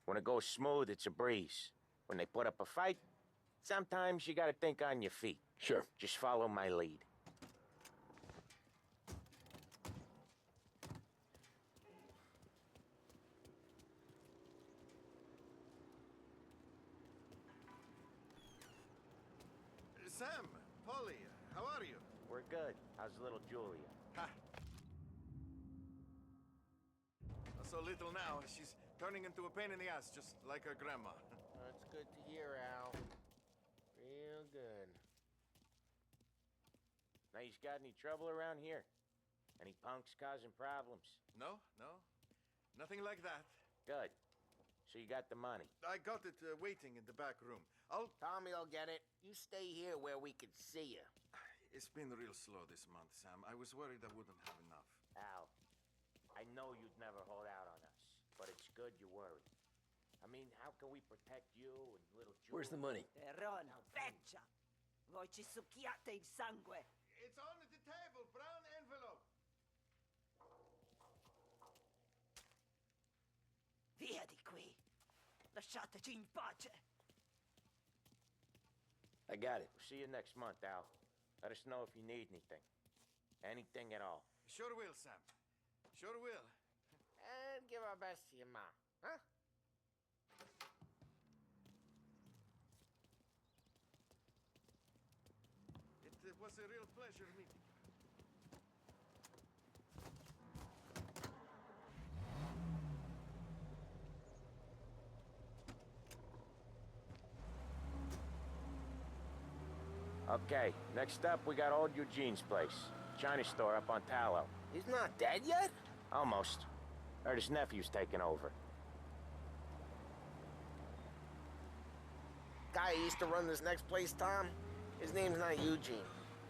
When it goes smooth, it's a breeze. When they put up a fight, sometimes you gotta think on your feet. Sure. Just follow my lead. Sam, Polly, how are you? We're good. How's little Julia? Ha! So little now, she's turning into a pain in the ass, just like her grandma. That's good to hear, Al. Real good. Now, you got any trouble around here? Any punks causing problems? No, nothing like that. Good. So you got the money? I got it waiting in the back room. Tommy'll get it. You stay here where we can see you. It's been real slow this month, Sam. I was worried I wouldn't have enough. Al, I know you'd never hold out on us, but it's good you worry. I mean, how can we protect you and little Julie? Where's the money? Terrona, feccia! Voi ci succhiate il sangue! It's on the table, brown envelope. Via di qui! Lasciateci in pace! I got it. See you next month, Al. Let us know if you need anything. Anything at all. Sure will, Sam. Sure will. And give our best to your ma, huh? It was a real pleasure meeting you. Okay, next up we got old Eugene's place. China store up on Tallow. He's not dead yet? Almost. Heard his nephew's taking over. Guy who used to run this next place, Tom, his name's not Eugene.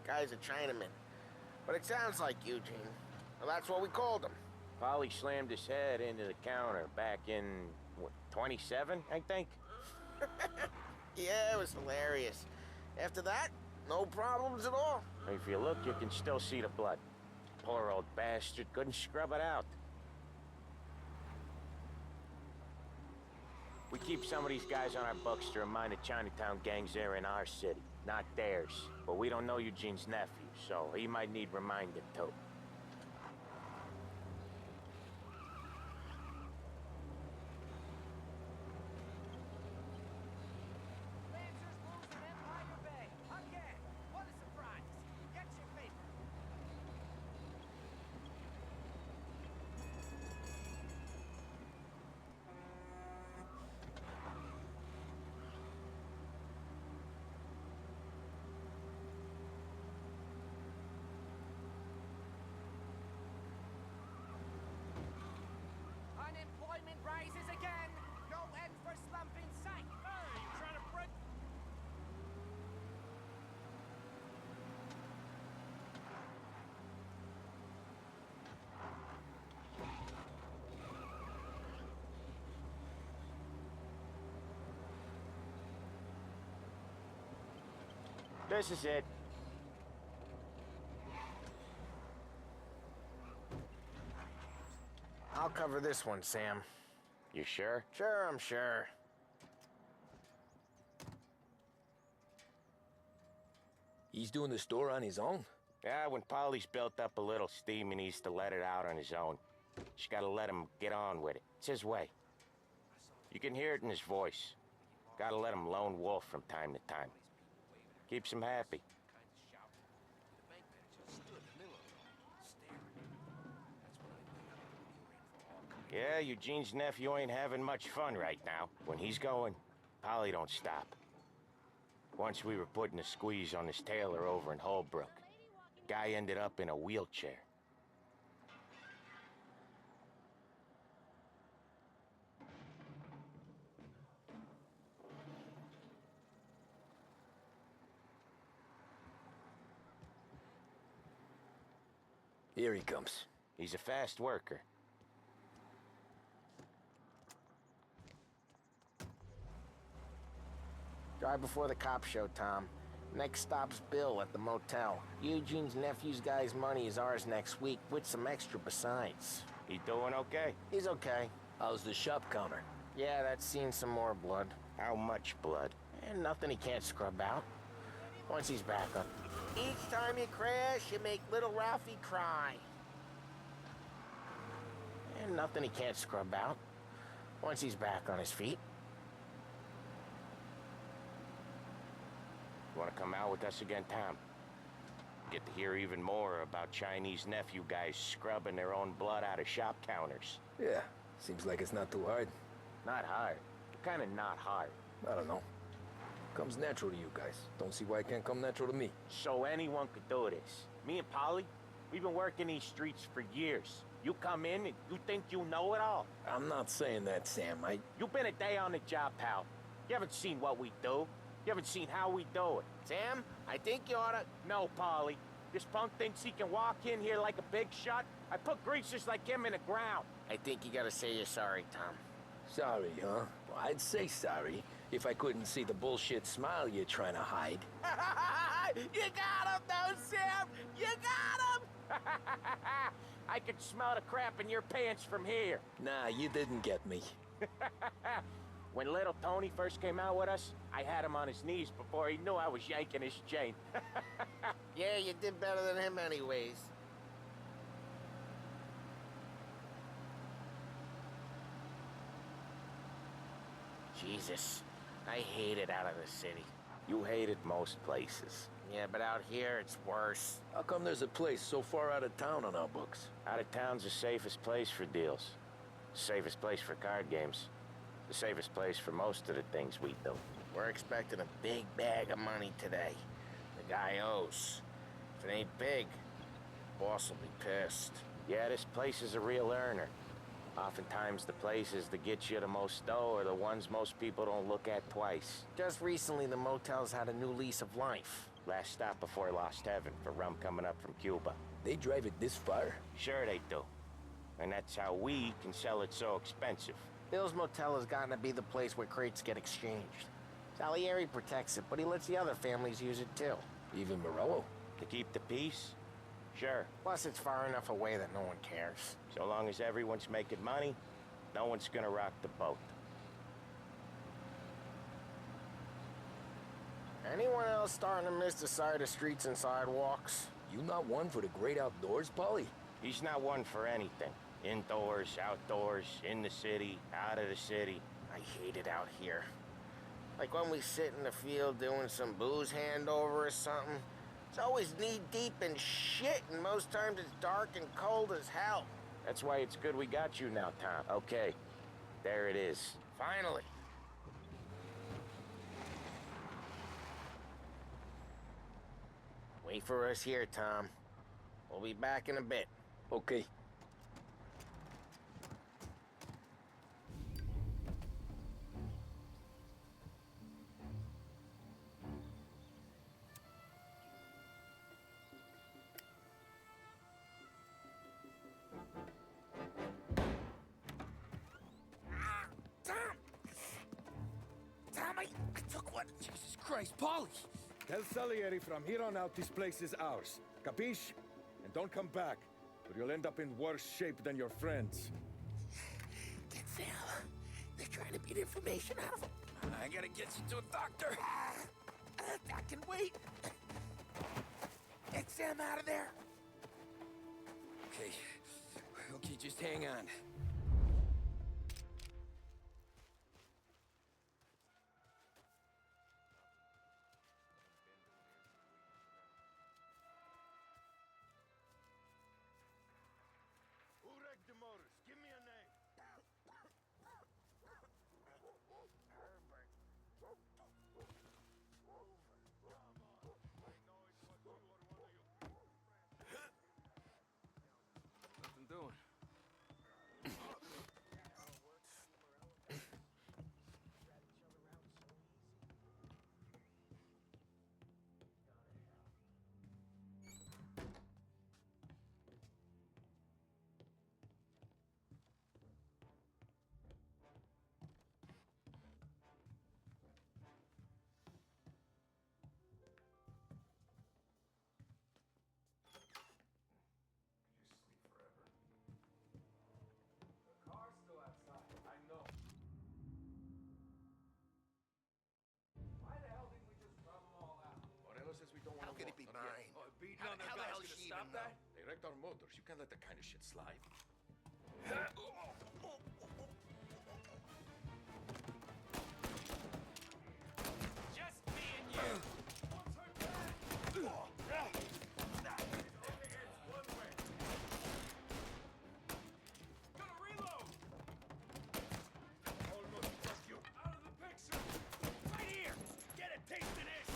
Guy's a Chinaman. But it sounds like Eugene. Well, that's what we called him. Polly slammed his head into the counter back in, what, 27, I think? Yeah, it was hilarious. After that, no problems at all. If you look, you can still see the blood. Poor old bastard couldn't scrub it out. We keep some of these guys on our books to remind the Chinatown gangs they're in our city, not theirs. But we don't know Eugene's nephew, so he might need reminding too. Unemployment rises again! No end for slump in sight! Hey, you trying to break... This is it. I'll cover this one, Sam. You sure? Sure, I'm sure. He's doing the store on his own? Yeah, when Polly's built up a little steam, he needs to let it out on his own. Just gotta let him get on with it. It's his way. You can hear it in his voice. Gotta let him lone wolf from time to time. Keeps him happy. Yeah, Eugene's nephew ain't having much fun right now. When he's going, Polly don't stop. Once we were putting a squeeze on this tailor over in Holbrook. Guy ended up in a wheelchair. Here he comes. He's a fast worker. Drive before the cops show, Tom. Next stop's Bill at the motel. Eugene's nephew's guy's money is ours next week, with some extra besides. He doing okay? He's okay. How's the shop counter? Yeah, that's seen some more blood. How much blood? And nothing he can't scrub out. Once he's back up. Each time you crash, you make little Ralphie cry. And nothing he can't scrub out. Once he's back on his feet. You want to come out with us again, Tom? Get to hear even more about Chinese nephew guys scrubbing their own blood out of shop counters. Yeah, seems like it's not too hard. Not hard. Kind of not hard. I don't know. Comes natural to you guys. Don't see why it can't come natural to me. So anyone could do this. Me and Polly, we've been working these streets for years. You come in and you think you know it all. I'm not saying that, Sam. You've been a day on the job, pal. You haven't seen what we do. You haven't seen how we do it. Sam, I think you oughta... No, Polly. This punk thinks he can walk in here like a big shot. I put greasers like him in the ground. I think you gotta say you're sorry, Tom. Sorry, huh? Well, I'd say sorry if I couldn't see the bullshit smile you're trying to hide. You got him, though, Sam! You got him! I could smell the crap in your pants from here. Nah, you didn't get me. When little Tony first came out with us, I had him on his knees before he knew I was yanking his chain. Yeah, you did better than him anyways. Jesus, I hate it out of the city. You hate it most places. Yeah, but out here, it's worse. How come there's a place so far out of town on our books? Out of town's the safest place for deals. Safest place for card games. The safest place for most of the things we do. We're expecting a big bag of money today. The guy owes. If it ain't big, boss will be pissed. Yeah, this place is a real earner. Oftentimes the places that get you the most dough are the ones most people don't look at twice. Just recently, the motel's had a new lease of life. Last stop before Lost Heaven for rum coming up from Cuba. They drive it this far? Sure they do. And that's how we can sell it so expensive. Bill's Motel has gotten to be the place where crates get exchanged. Salieri protects it, but he lets the other families use it too. Even Morello? To keep the peace? Sure. Plus, it's far enough away that no one cares. So long as everyone's making money, no one's gonna rock the boat. Anyone else starting to miss the side of streets and sidewalks? You not one for the great outdoors, Polly? He's not one for anything. Indoors, outdoors, in the city, out of the city. I hate it out here. Like when we sit in the field doing some booze handover or something. It's always knee-deep in shit, and most times it's dark and cold as hell. That's why it's good we got you now, Tom. Okay, there it is. Finally. Wait for us here, Tom. We'll be back in a bit. Okay. Jesus Christ, Polly! Tell Salieri from here on out this place is ours. Capiche? And don't come back, or you'll end up in worse shape than your friends. Get Sam. They're trying to beat information out of him. I gotta get you to a doctor. I can wait. Get Sam out of there. Okay, just hang on. Give me a name. Nothing doing. How can it be mine? How the hell is she even know? They wrecked our motors. You can't let that kind of shit slide. Just me and you. Gonna reload. Almost got you. Out of the picture. Right here. Get a taste of this.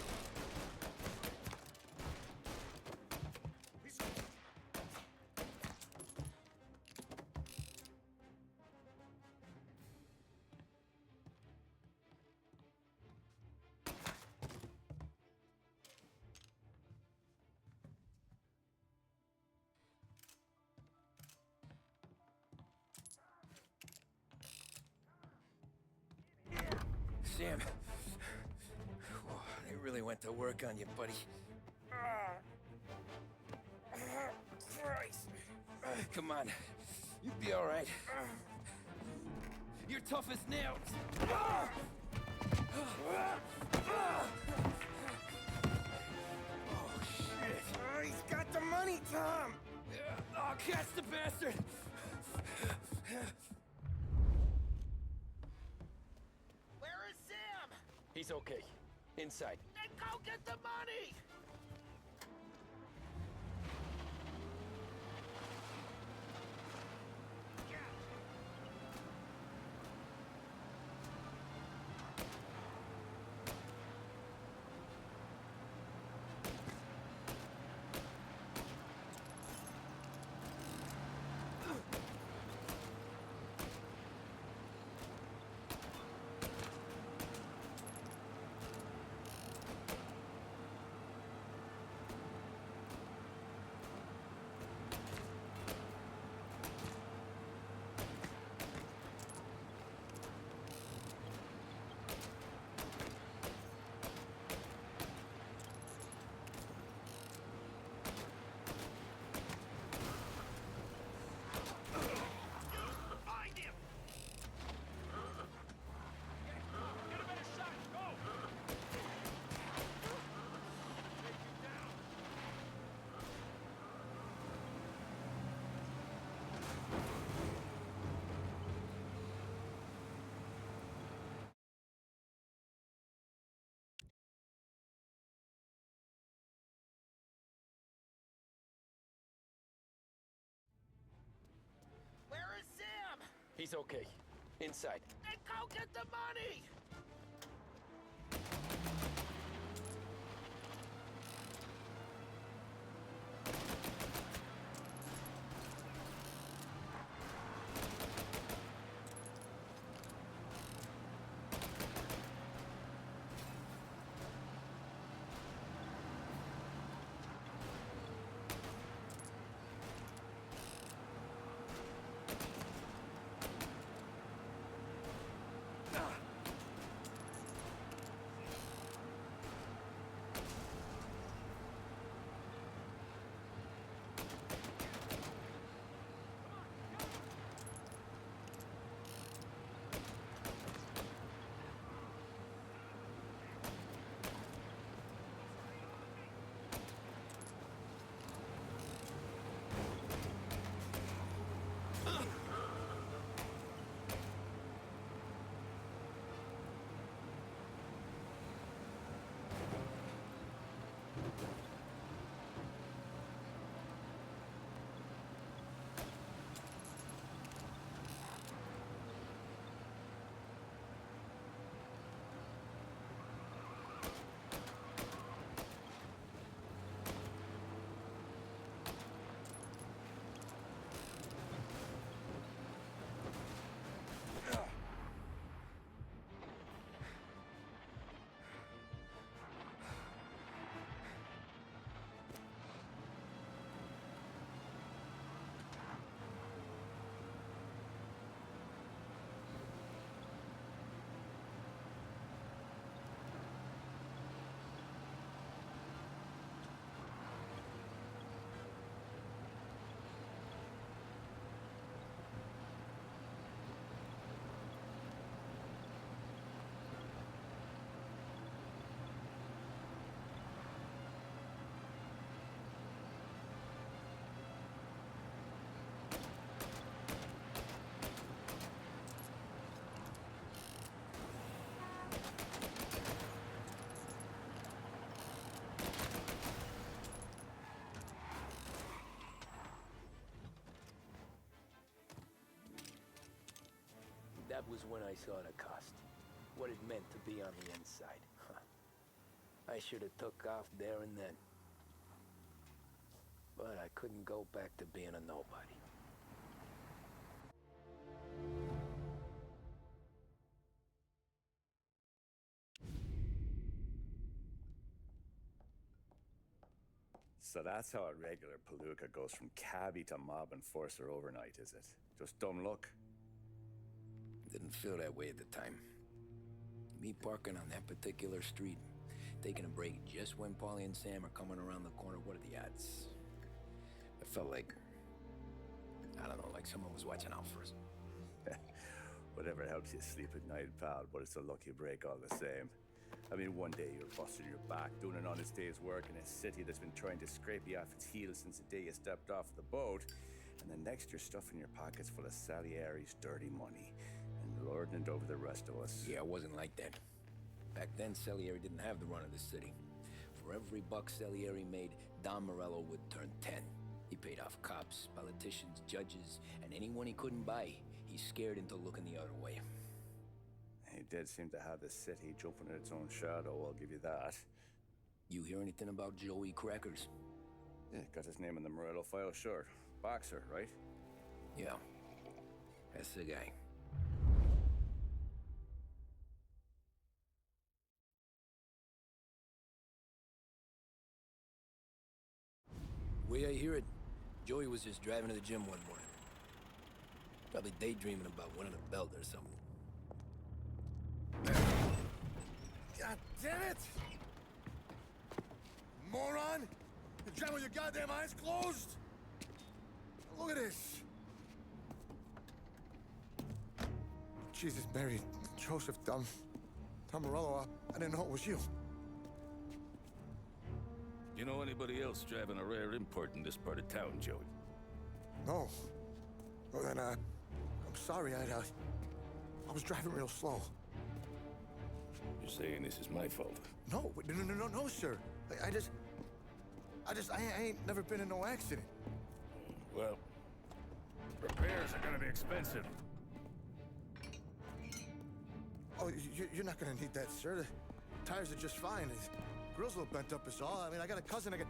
Sam. They really went to work on you, buddy. Christ. Come on. You'll be all right. You're tough as nails. Oh, shit. Oh, he's got the money, Tom. Oh, catch the bastard. Where is Sam? He's okay. Inside. Then go get the money. He's okay. Inside. Then go get the money! That was when I saw the cost. What it meant to be on the inside. I should have took off there and then. But I couldn't go back to being a nobody. So that's how a regular palooka goes from cabbie to mob enforcer overnight, is it? Just dumb luck? Didn't feel that way at the time. Me parking on that particular street, taking a break just when Paulie and Sam are coming around the corner. What are the odds? I felt like, I don't know, like someone was watching out for us. Whatever helps you sleep at night, pal, but it's a lucky break all the same. I mean, one day you're busting your back, doing an honest day's work in a city that's been trying to scrape you off its heels since the day you stepped off the boat, and the next you're stuffing your pockets full of Salieri's dirty money and lording it over the rest of us. Yeah, it wasn't like that. Back then, Salieri didn't have the run of the city. For every buck Salieri made, Don Morello would turn 10. He paid off cops, politicians, judges, and anyone he couldn't buy, he scared into looking the other way. He did seem to have the city jumping at its own shadow, I'll give you that. You hear anything about Joey Crackers? Yeah, got his name in the Morello file, sure. Boxer, right? Yeah, that's the guy. The way I hear it, Joey was just driving to the gym one morning. Probably daydreaming about winning a belt or something. God damn it! Moron! You're driving with your goddamn eyes closed? Look at this! Jesus, Mary, Joseph, Tom Morello, I didn't know it was you. You know anybody else driving a rare import in this part of town, Joey? No. Well, then, I'm sorry, I was driving real slow. You're saying this is my fault? No, no, sir. I ain't never been in no accident. Well, repairs are gonna be expensive. Oh, you're not gonna need that, sir. The tires are just fine. The grill's a little bent up is all. I mean, I got a cousin I can...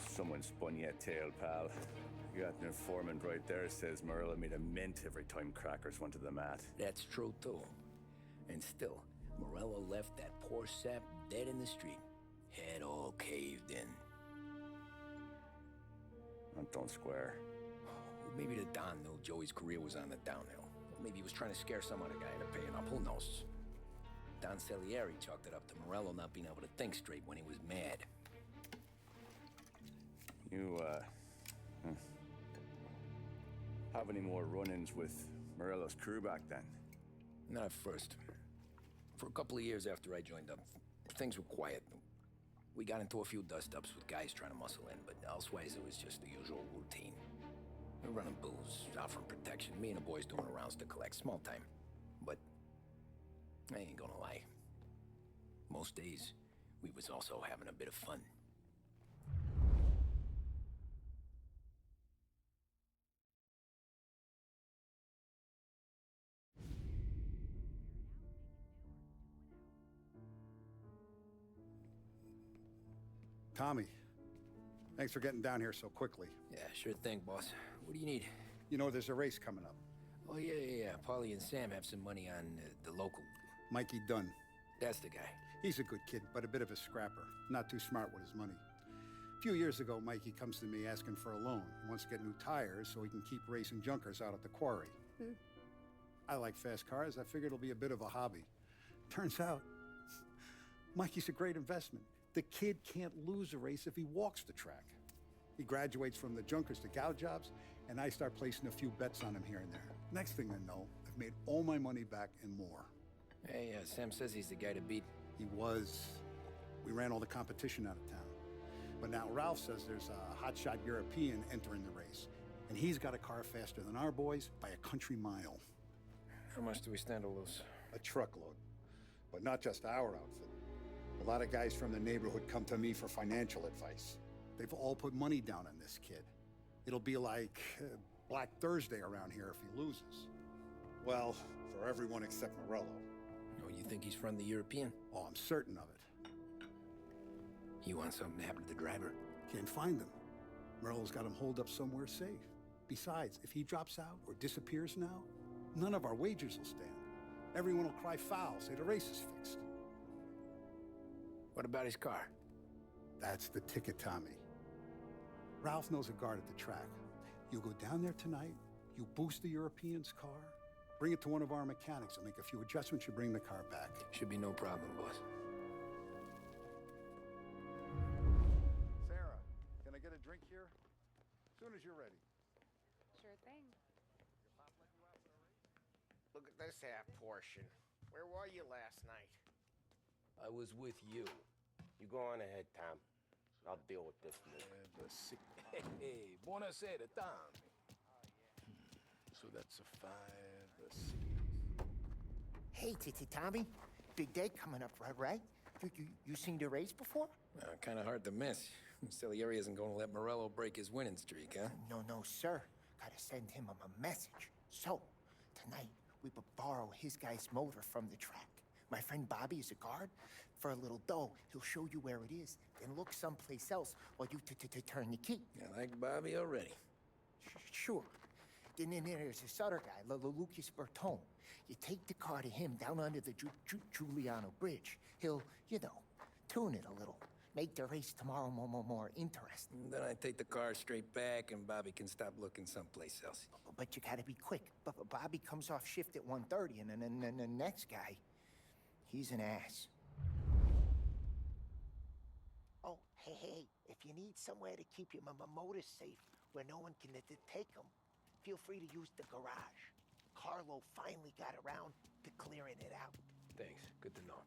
Someone spun you a tale, pal. You got an informant right there says Morello made a mint every time Crackers went to the mat. That's true, too. And still, Morello left that poor sap dead in the street. Head all caved in. That don't square. Maybe the Don knew Joey's career was on the downhill. Maybe he was trying to scare some other guy into paying up. Who knows? Don Salieri chalked it up to Morello not being able to think straight when he was mad. You, have any more run-ins with Morello's crew back then? Not at first. For a couple of years after I joined up, things were quiet. We got into a few dust-ups with guys trying to muscle in, but elsewise it was just the usual routine. We were running booze, offering protection, me and the boys doing rounds to collect, small time. But I ain't gonna lie. Most days, we was also having a bit of fun. Tommy, thanks for getting down here so quickly. Yeah, sure thing, boss. What do you need? You know, there's a race coming up. Oh, yeah. Paulie and Sam have some money on the local. Mikey Dunn. That's the guy. He's a good kid, but a bit of a scrapper. Not too smart with his money. A few years ago, Mikey comes to me asking for a loan. He wants to get new tires so he can keep racing junkers out at the quarry. I like fast cars. I figured it'll be a bit of a hobby. Turns out, Mikey's a great investment. The kid can't lose a race if he walks the track. He graduates from the junkers to gal jobs, and I start placing a few bets on him here and there. Next thing I know, I've made all my money back and more. Hey, Sam says he's the guy to beat. He was. We ran all the competition out of town. But now Ralph says there's a hotshot European entering the race, and he's got a car faster than our boys by a country mile. How much do we stand to lose? A truckload. But not just our outfit. A lot of guys from the neighborhood come to me for financial advice. They've all put money down on this kid. It'll be like Black Thursday around here if he loses. Well, for everyone except Morello. Oh, you think he's from the European? Oh, I'm certain of it. You want something to happen to the driver? Can't find him. Morello's got him holed up somewhere safe. Besides, if he drops out or disappears now, none of our wagers will stand. Everyone will cry foul, say the race is fixed. What about his car? That's the ticket, Tommy. Ralph knows a guard at the track. You go down there tonight, you boost the European's car, bring it to one of our mechanics, and make a few adjustments, you bring the car back. Should be no problem, boss. Sarah, can I get a drink here? As soon as you're ready. Sure thing. Look at this half portion. Where were you last night? I was with you. You go on ahead, Tom. I'll deal with this move. Hey, buonasera, Tommy. So that's a 5, a 6. Hey, Tommy. Big day coming up, right? You seen the race before? Kind of hard to miss. Salieri isn't going to let Morello break his winning streak, huh? No, sir. Gotta send him a message. So, tonight, we borrow his guy's motor from the track. My friend Bobby is a guard. For a little dough, he'll show you where it is, then look someplace else while you turn the key. I like Bobby already. Sure. Then there's this other guy, Lucas Bertone. You take the car to him down under the Giuliano Bridge. He'll, tune it a little. Make the race tomorrow more interesting. Then I take the car straight back, and Bobby can stop looking someplace else. But you gotta be quick. But Bobby comes off shift at 1:30, and then the next guy, he's an ass. Oh, hey, if you need somewhere to keep your motor safe where no one can take them, feel free to use the garage. Carlo finally got around to clearing it out. Thanks. Good to know.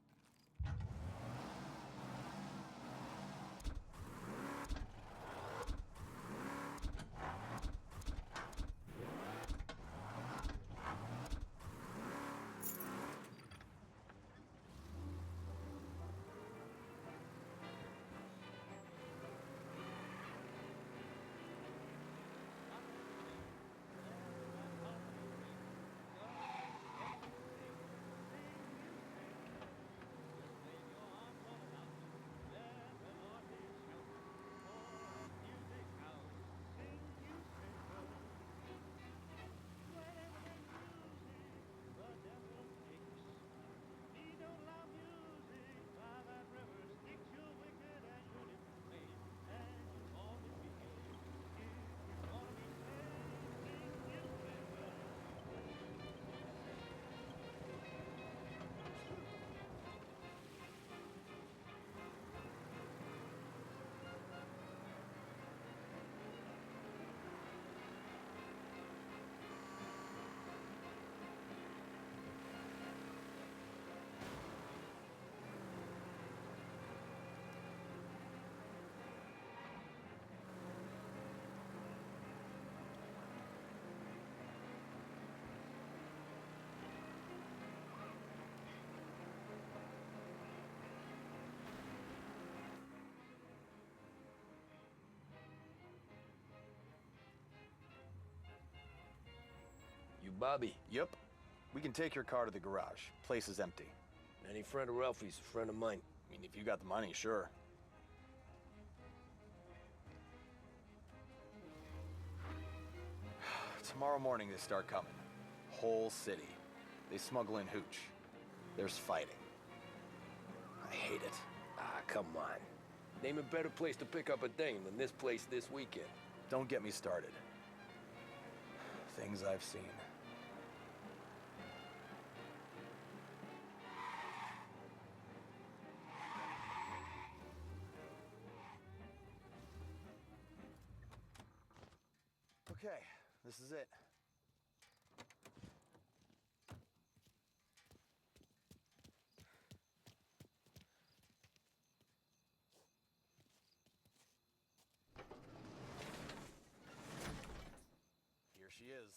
You Bobby? Yep. We can take your car to the garage. Place is empty. Any friend of Ralphie's, a friend of mine. I mean, if you got the money, sure. Tomorrow morning they start coming. Whole city. They smuggle in hooch. There's fighting. I hate it. Ah, come on. Name a better place to pick up a dame than this place this weekend. Don't get me started. Things I've seen. Okay, this is it. Here she is.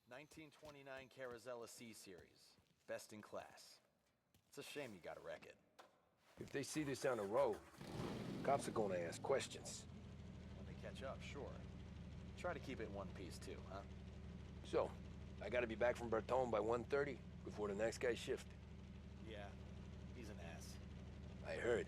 1929 Carazella C Series. Best in class. It's a shame you gotta wreck it. If they see this on the road, cops are gonna ask questions. When they catch up, sure. Try to keep it in one piece, too, huh? So, I gotta be back from Bertone by 1:30 before the next guy shift. Yeah, he's an ass. I heard.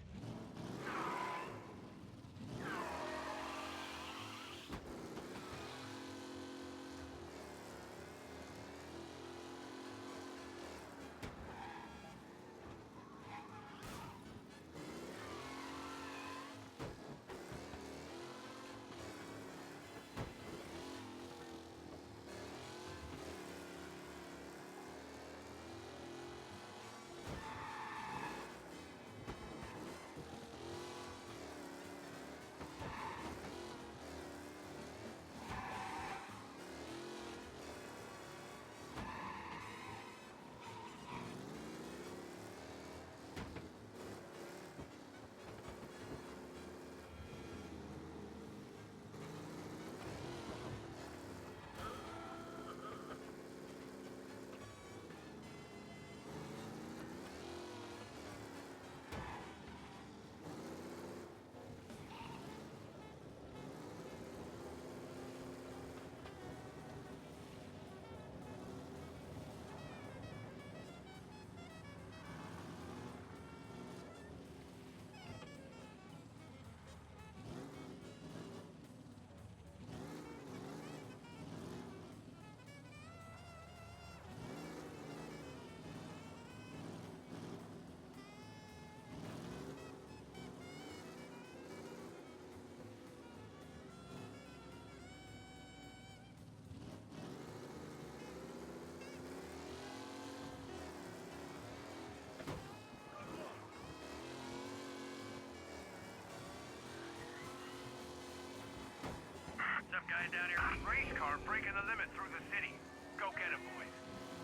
man down here. Race car breaking the limit through the city. Go get it, boys.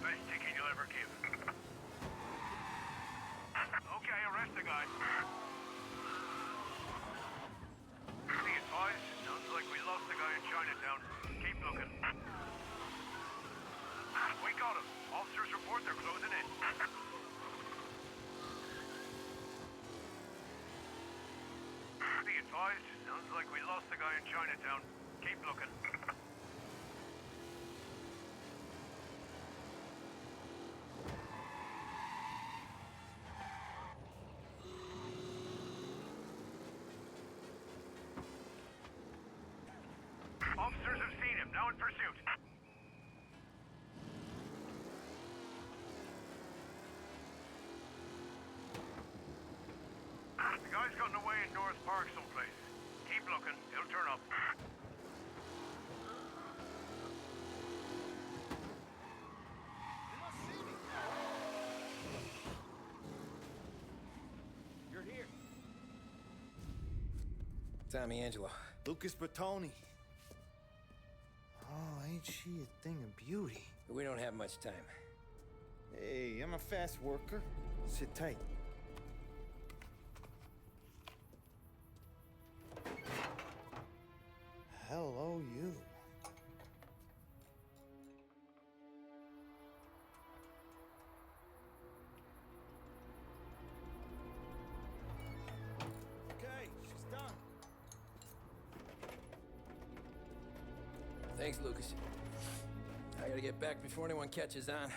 Best ticket you'll ever give. Okay, arrest the guy. Be advised, sounds like we lost the guy in Chinatown. Keep looking. We got him. Officers report they're closing in. Be advised, sounds like we lost the guy in Chinatown. Keep looking. Officers have seen him, now in pursuit. The guy's gotten away in North Park someplace. Keep looking, he'll turn up. You're here. Tommy Angelo. Lucas Bertoni. Oh, ain't she a thing of beauty? We don't have much time. Hey, I'm a fast worker. Sit tight. Hello, you. Okay, she's done. Thanks, Lucas. I gotta get back before anyone catches on.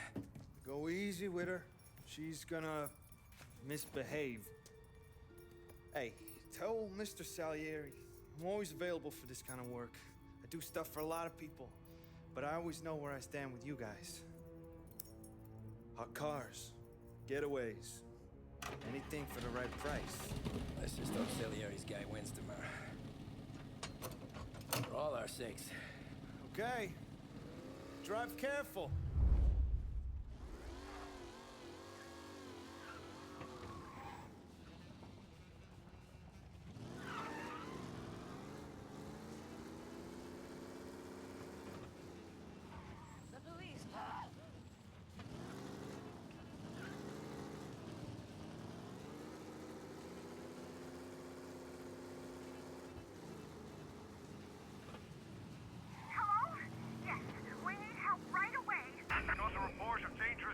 Go easy with her. She's gonna misbehave. Hey, tell Mr. Salieri I'm always available for this kind of work. I do stuff for a lot of people, but I always know where I stand with you guys. Hot cars, getaways, anything for the right price. Let's just hope Salieri's guy wins tomorrow. For all our sakes. Okay. Drive careful.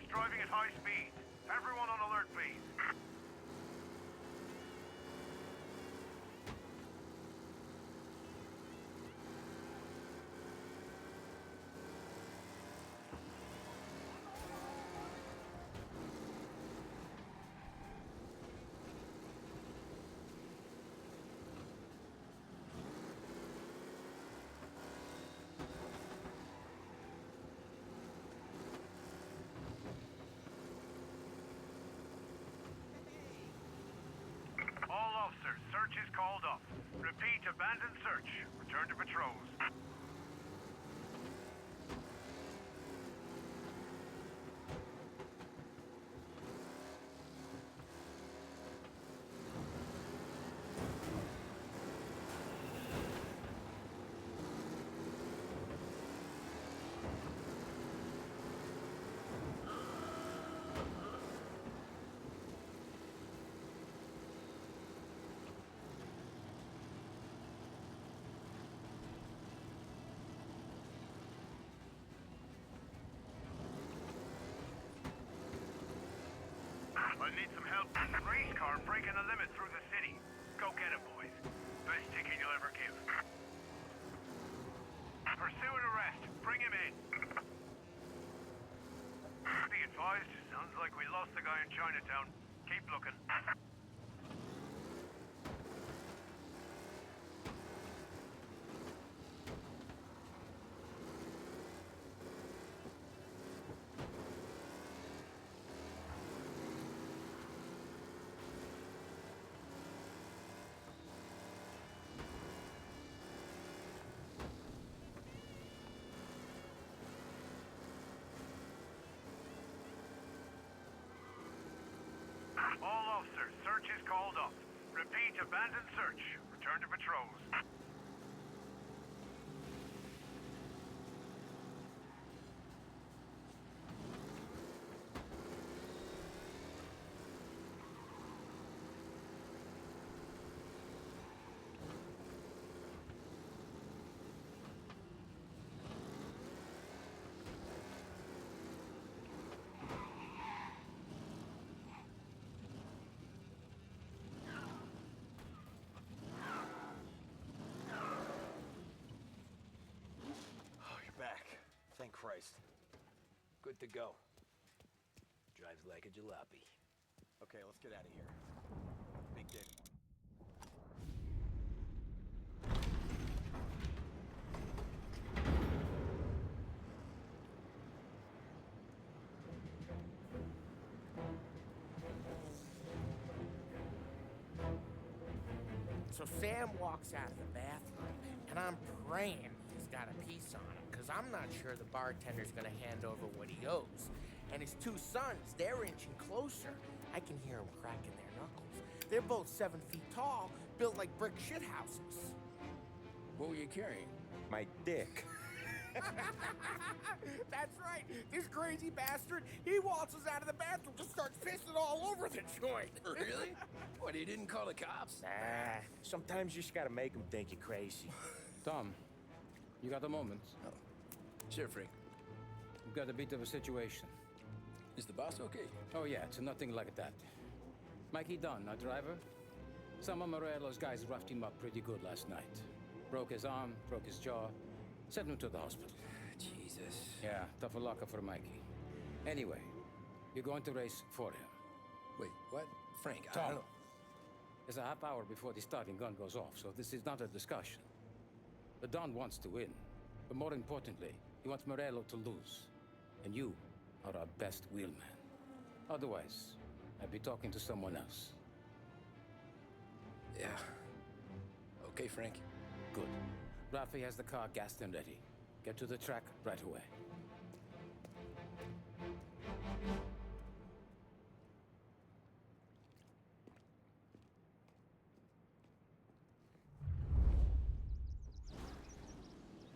Driving at high speed. Everyone on alert, please. Search is called off. Repeat, abandon search. Return to patrols. I need some help. Race car breaking the limit through the city. Go get it, boys. Best ticket you'll ever give. Pursue and arrest. Bring him in. Be advised, sounds like we lost the guy in Chinatown. Keep looking. All officers, search is called off. Repeat, abandon search. Return to patrols. Christ. Good to go. Drives like a jalopy. Okay, let's get out of here. Big day tomorrow. So Sam walks out of the bathroom, and I'm praying he's got a piece on him, because I'm not sure the bartender's gonna hand over what he owes. And his two sons, they're inching closer. I can hear them cracking their knuckles. They're both 7 feet tall, built like brick shithouses. What were you carrying? My dick. That's right. This crazy bastard, he waltzes out of the bathroom, just starts pissing all over the joint. Really? What, he didn't call the cops? Nah, sometimes you just gotta make them think you're crazy. Tom, you got a moment? Oh. Sure, Frank. We've got a bit of a situation. Is the boss okay? Oh yeah, it's nothing like that. Mikey Dunn, our driver. Some of Morello's guys roughed him up pretty good last night. Broke his arm, broke his jaw. Sent him to the hospital. Jesus. Yeah, tough luck for Mikey. Anyway, you're going to race for him. Wait, what? Frank, I Tom, don't know. there's a half hour before the starting gun goes off, so this is not a discussion. The Don wants to win, but more importantly, he wants Morello to lose. And you are our best wheelman. Otherwise, I'd be talking to someone else. Yeah. Okay, Frank. Good. Rafi has the car gassed and ready. Get to the track right away.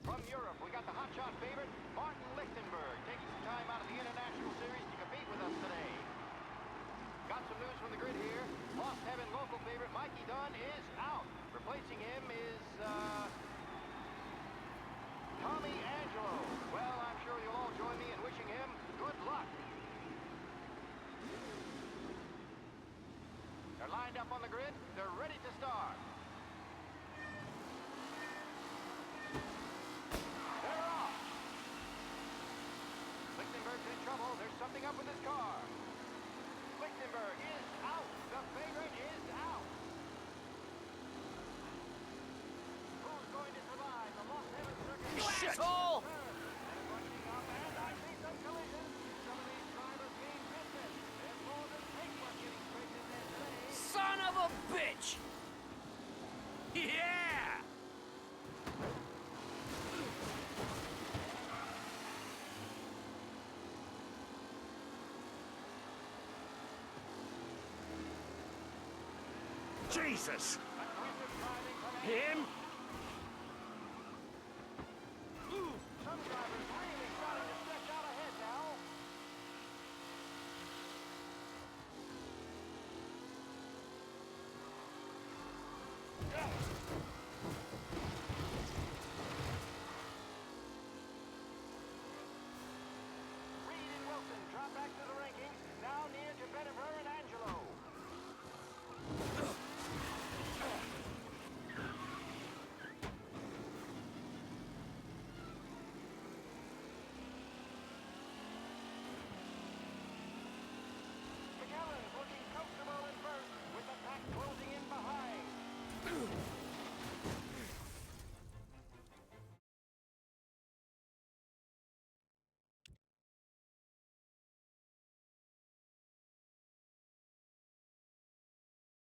From Europe, we got the hotshot favorite, Martin Lichtenberg, taking some time out of the International Series to compete with us today. Got some news from the grid here. Lost Heaven local favorite Mikey Dunn is out. Replacing him is, Tommy Angelo. Well, I'm sure you'll all join me in wishing him good luck. They're lined up on the grid. They're ready to start. They're off. Lichtenberg's in trouble. There's something up with his car. Lichtenberg is out. The favorite is out. Who's going to survive the Lost Heaven circuit? You asshole! Son of a bitch! Yeah! Jesus! Him?